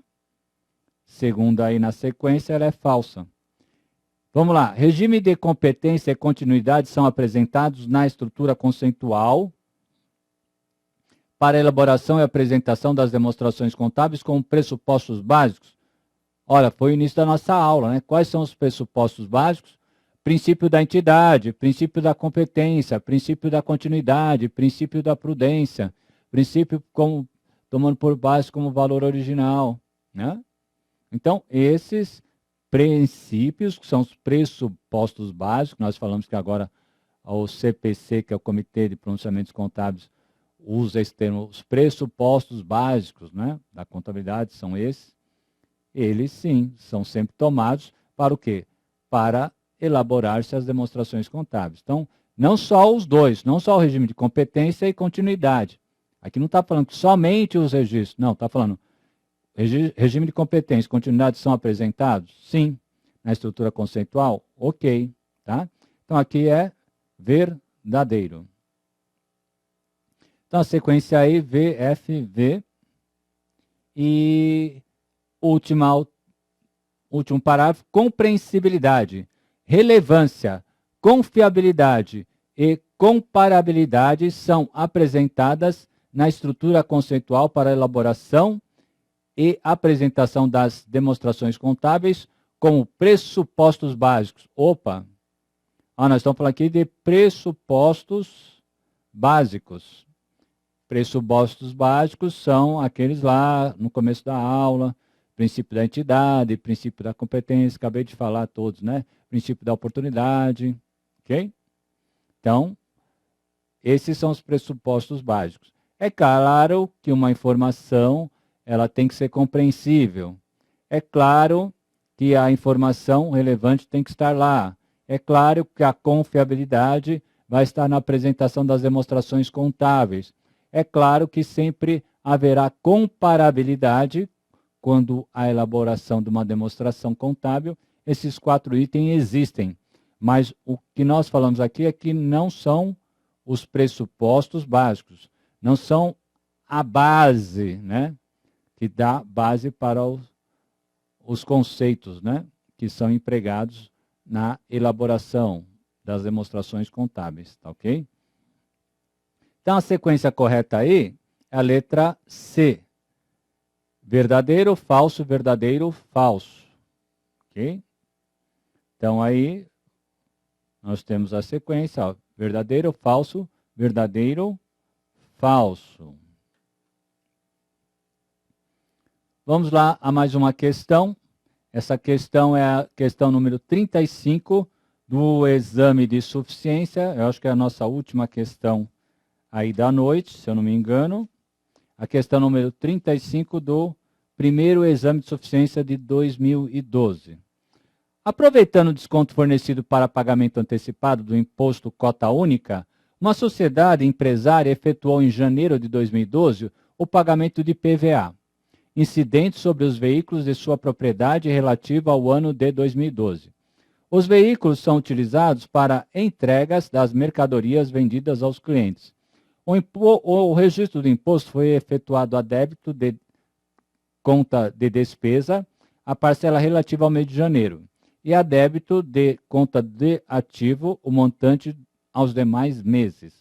segunda aí na sequência, ela é falsa. Vamos lá. Regime de competência e continuidade são apresentados na estrutura conceitual para a elaboração e apresentação das demonstrações contábeis como pressupostos básicos. Olha, foi o início da nossa aula, né? Quais são os pressupostos básicos? Princípio da entidade, princípio da competência, princípio da continuidade, princípio da prudência, princípio como tomando por base como valor original, né? Então, esses princípios, que são os pressupostos básicos, nós falamos que agora o CPC, que é o Comitê de Pronunciamentos Contábeis, usa esse termo, os pressupostos básicos, né, da contabilidade são esses. Eles, sim, são sempre tomados para o quê? Para elaborar-se as demonstrações contábeis. Então, não só os dois, não só o regime de competência e continuidade. Aqui não está falando que somente os registros, não, está falando regime de competência e continuidade são apresentados? Sim. Na estrutura conceitual? Ok. Tá? Então, aqui é verdadeiro. Então, a sequência aí, V, F, V. E último parágrafo, compreensibilidade, relevância, confiabilidade e comparabilidade são apresentadas na estrutura conceitual para elaboração e apresentação das demonstrações contábeis como pressupostos básicos. Opa! Nós estamos falando aqui de pressupostos básicos. Pressupostos básicos são aqueles lá no começo da aula, princípio da entidade, princípio da competência, acabei de falar todos, né? Princípio da oportunidade, ok? Então, esses são os pressupostos básicos. É claro que uma informação ela tem que ser compreensível. É claro que a informação relevante tem que estar lá. É claro que a confiabilidade vai estar na apresentação das demonstrações contábeis. É claro que sempre haverá comparabilidade quando a elaboração de uma demonstração contábil. Esses 4 itens existem, mas o que nós falamos aqui é que não são os pressupostos básicos, não são a base, né, que dá base para os conceitos, né, que são empregados na elaboração das demonstrações contábeis, tá ok? Então, a sequência correta aí é a letra C. Verdadeiro, falso, verdadeiro, falso. Ok? Então, aí, nós temos a sequência, ó, verdadeiro, falso, verdadeiro, falso. Vamos lá a mais uma questão. Essa questão é a questão número 35 do exame de suficiência. Eu acho que é a nossa última questão aí da noite, se eu não me engano. A questão número 35 do primeiro exame de suficiência de 2012. Aproveitando o desconto fornecido para pagamento antecipado do imposto cota única, uma sociedade empresária efetuou em janeiro de 2012 o pagamento de PVA, incidente sobre os veículos de sua propriedade relativa ao ano de 2012. Os veículos são utilizados para entregas das mercadorias vendidas aos clientes. O registro do imposto foi efetuado a débito de conta de despesa, a parcela relativa ao mês de janeiro, e a débito de conta de ativo, o montante aos demais meses.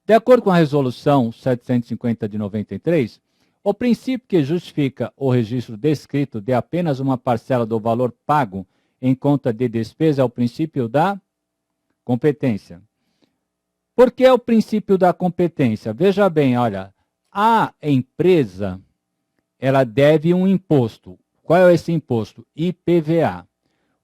De acordo com a Resolução 750 de 93, o princípio que justifica o registro descrito de apenas uma parcela do valor pago em conta de despesa é o princípio da competência. Por que é o princípio da competência? Veja bem, olha, a empresa ela deve um imposto. Qual é esse imposto? IPVA.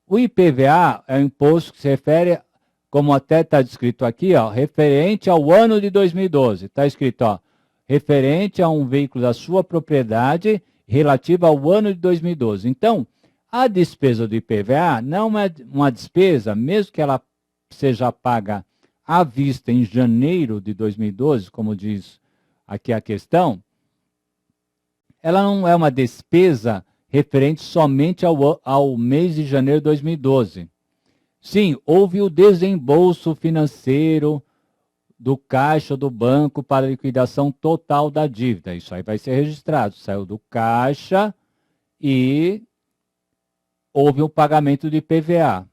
O IPVA é um imposto que se refere, como até está descrito aqui, ó, referente ao ano de 2012. Está escrito, ó, referente a um veículo da sua propriedade relativa ao ano de 2012. Então, a despesa do IPVA não é uma despesa, mesmo que ela seja paga à vista em janeiro de 2012, como diz aqui a questão, ela não é uma despesa referente somente ao mês de janeiro de 2012. Sim, houve o desembolso financeiro do caixa do banco para liquidação total da dívida. Isso aí vai ser registrado. Saiu do caixa e houve um pagamento de IPVA.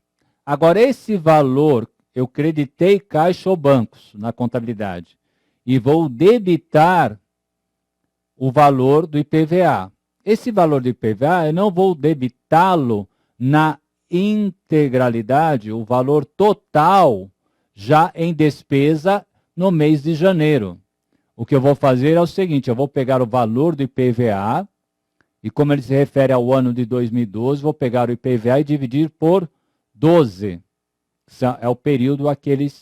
Agora, esse valor, eu creditei caixa ou bancos na contabilidade e vou debitar o valor do IPVA. Esse valor do IPVA, eu não vou debitá-lo na integralidade, o valor total, já em despesa no mês de janeiro. O que eu vou fazer é o seguinte, eu vou pegar o valor do IPVA, e como ele se refere ao ano de 2012, vou pegar o IPVA e dividir por 12. É o período a que ele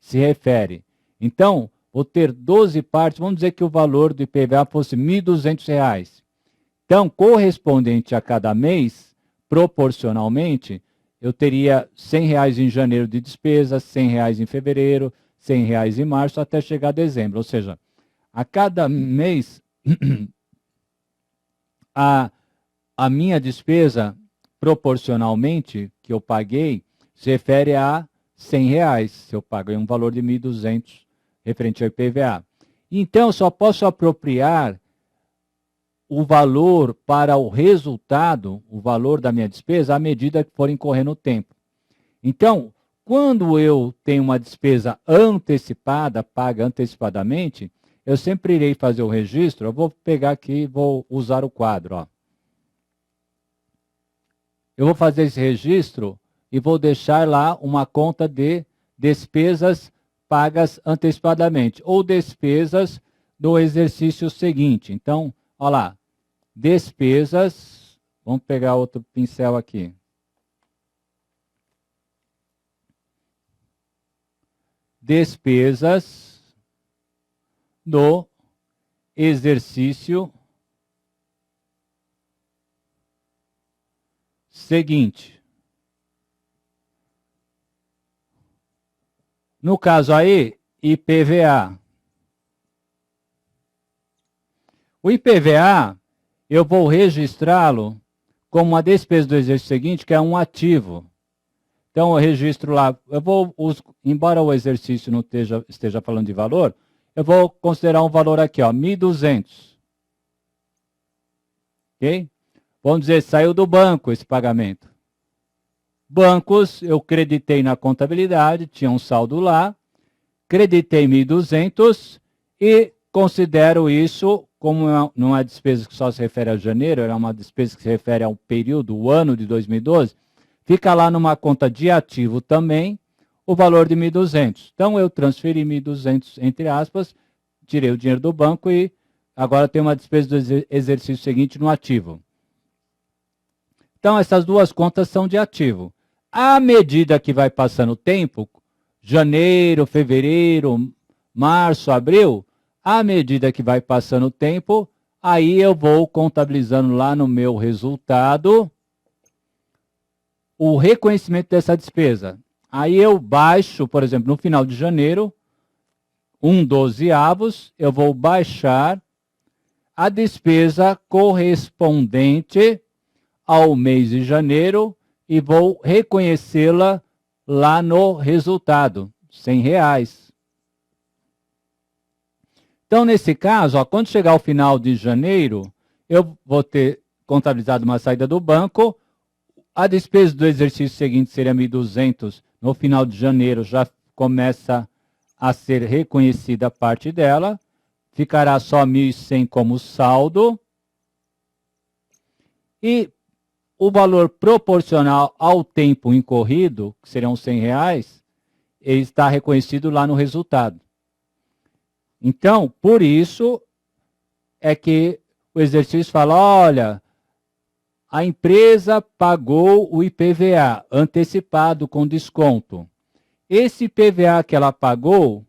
se refere. Então, vou ter 12 partes, vamos dizer que o valor do IPVA fosse R$ 1.200. Então, correspondente a cada mês, proporcionalmente, eu teria R$ 100 em janeiro de despesa, R$ 100 em fevereiro, R$ 100 em março, até chegar a dezembro. Ou seja, a cada mês, a minha despesa, proporcionalmente, que eu paguei, se refere a R$ 100, se eu paguei um valor de 1.200 referente ao IPVA. Então, eu só posso apropriar o valor para o resultado, o valor da minha despesa, à medida que for incorrendo o tempo. Então, quando eu tenho uma despesa antecipada, paga antecipadamente, eu sempre irei fazer o registro. Eu vou pegar aqui e vou usar o quadro. Ó. Eu vou fazer esse registro e vou deixar lá uma conta de despesas pagas antecipadamente, ou despesas do exercício seguinte. Então, olha lá, despesas, vamos pegar outro pincel aqui. Despesas do exercício seguinte. No caso aí, IPVA. O IPVA, eu vou registrá-lo como uma despesa do exercício seguinte, que é um ativo. Então, eu registro lá, embora o exercício não esteja falando de valor, eu vou considerar um valor aqui, ó, 1.200. Ok? Vamos dizer, saiu do banco esse pagamento. Bancos, eu creditei na contabilidade, tinha um saldo lá, creditei 1.200 e considero isso como não é despesa que só se refere a janeiro, era uma despesa que se refere ao período, o ano de 2012, fica lá numa conta de ativo também o valor de 1.200. Então, eu transferi 1.200, entre aspas, tirei o dinheiro do banco e agora tem uma despesa do exercício seguinte no ativo. Então, essas duas contas são de ativo. À medida que vai passando o tempo, janeiro, fevereiro, março, abril, à medida que vai passando o tempo, aí eu vou contabilizando lá no meu resultado o reconhecimento dessa despesa. Aí eu baixo, por exemplo, no final de janeiro, 1/12, eu vou baixar a despesa correspondente ao mês de janeiro e vou reconhecê-la lá no resultado, R$100. Então, nesse caso, ó, quando chegar ao final de janeiro, eu vou ter contabilizado uma saída do banco, a despesa do exercício seguinte seria 1.200, no final de janeiro já começa a ser reconhecida a parte dela, ficará só 1.100 como saldo, e o valor proporcional ao tempo incorrido, que seriam R$100, ele está reconhecido lá no resultado. Então, por isso é que o exercício fala, olha, a empresa pagou o IPVA antecipado com desconto. Esse IPVA que ela pagou,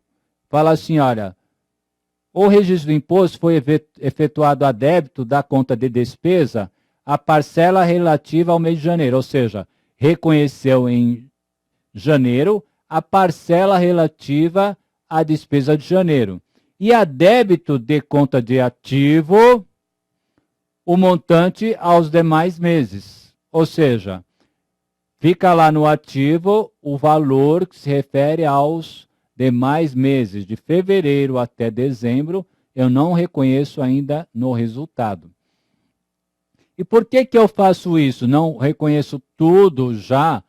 fala assim, olha, o registro do imposto foi efetuado a débito da conta de despesa a parcela relativa ao mês de janeiro, ou seja, reconheceu em janeiro a parcela relativa à despesa de janeiro. E a débito de conta de ativo, o montante aos demais meses. Ou seja, fica lá no ativo o valor que se refere aos demais meses, de fevereiro até dezembro, eu não reconheço ainda no resultado. E por que eu faço isso? Não reconheço tudo já,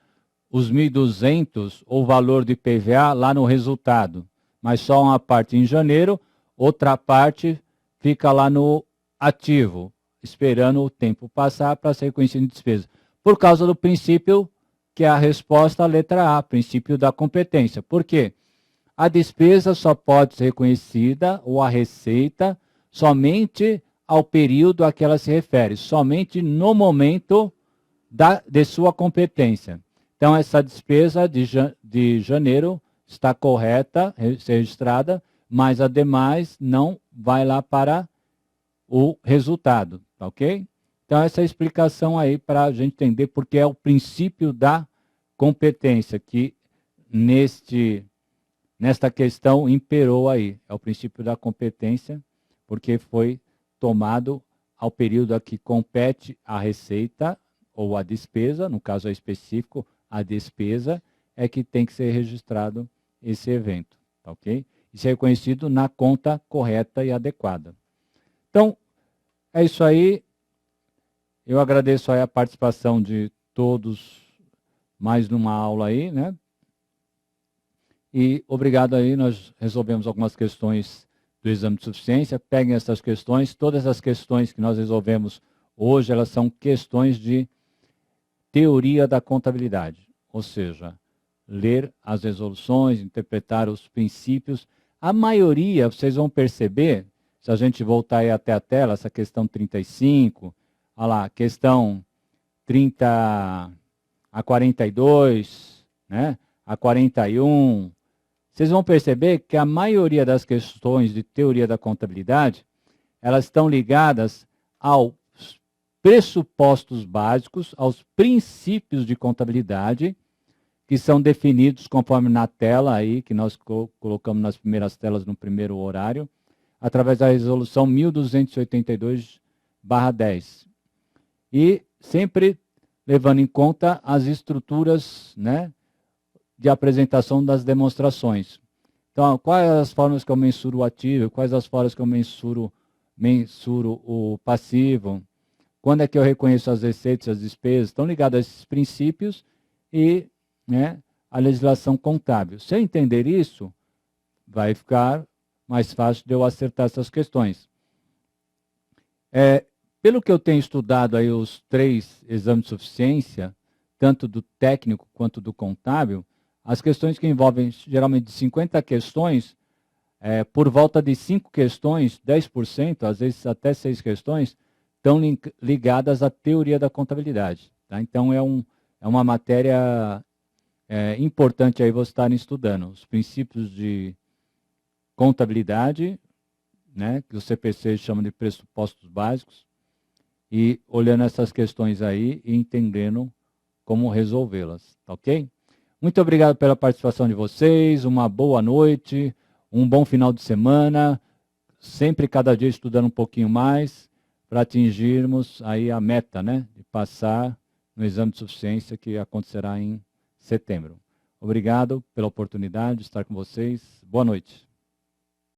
os 1.200, o valor de IPVA lá no resultado, mas só uma parte em janeiro, outra parte fica lá no ativo, esperando o tempo passar para ser reconhecido em despesa. Por causa do princípio que é a resposta à letra A, princípio da competência. Por quê? A despesa só pode ser reconhecida, ou a receita, somente ao período a que ela se refere, somente no momento de sua competência. Então, essa despesa de janeiro está correta, registrada, mas a demais não vai lá para o resultado, tá ok? Então, essa é a explicação aí para a gente entender porque é o princípio da competência que nesta questão imperou aí. É o princípio da competência, porque foi tomado ao período a que compete a receita ou a despesa, no caso é específico, a despesa, é que tem que ser registrado esse evento, tá ok? Isso é reconhecido na conta correta e adequada. Então, é isso aí. Eu agradeço aí a participação de todos, mais numa aula aí, né? E obrigado aí, nós resolvemos algumas questões do exame de suficiência. Peguem essas questões, todas as questões que nós resolvemos hoje, elas são questões de teoria da contabilidade, ou seja, ler as resoluções, interpretar os princípios. A maioria, vocês vão perceber, se a gente voltar aí até a tela, essa questão 35, olha lá, questão 30 a 42, né? A 41, vocês vão perceber que a maioria das questões de teoria da contabilidade, elas estão ligadas aos pressupostos básicos, aos princípios de contabilidade, que são definidos conforme na tela aí, que nós colocamos nas primeiras telas no primeiro horário, através da resolução 1282/10. E sempre levando em conta as estruturas, né, de apresentação das demonstrações. Então, quais as formas que eu mensuro o ativo, quais as formas que eu mensuro o passivo, quando é que eu reconheço as receitas, as despesas, estão ligados a esses princípios e, né, a legislação contábil. Se eu entender isso, vai ficar mais fácil de eu acertar essas questões. Pelo que eu tenho estudado aí os 3 exames de suficiência, tanto do técnico quanto do contábil, as questões que envolvem geralmente 50 questões, por volta de 5 questões, 10%, às vezes até 6 questões, estão ligadas à teoria da contabilidade. Tá? Então, é uma matéria importante aí você estar estudando. Os princípios de contabilidade, né, que o CPC chama de pressupostos básicos, e olhando essas questões aí e entendendo como resolvê-las, tá ok? Muito obrigado pela participação de vocês, uma boa noite, um bom final de semana, sempre cada dia estudando um pouquinho mais, para atingirmos aí a meta, né, de passar no exame de suficiência que acontecerá em setembro. Obrigado pela oportunidade de estar com vocês. Boa noite.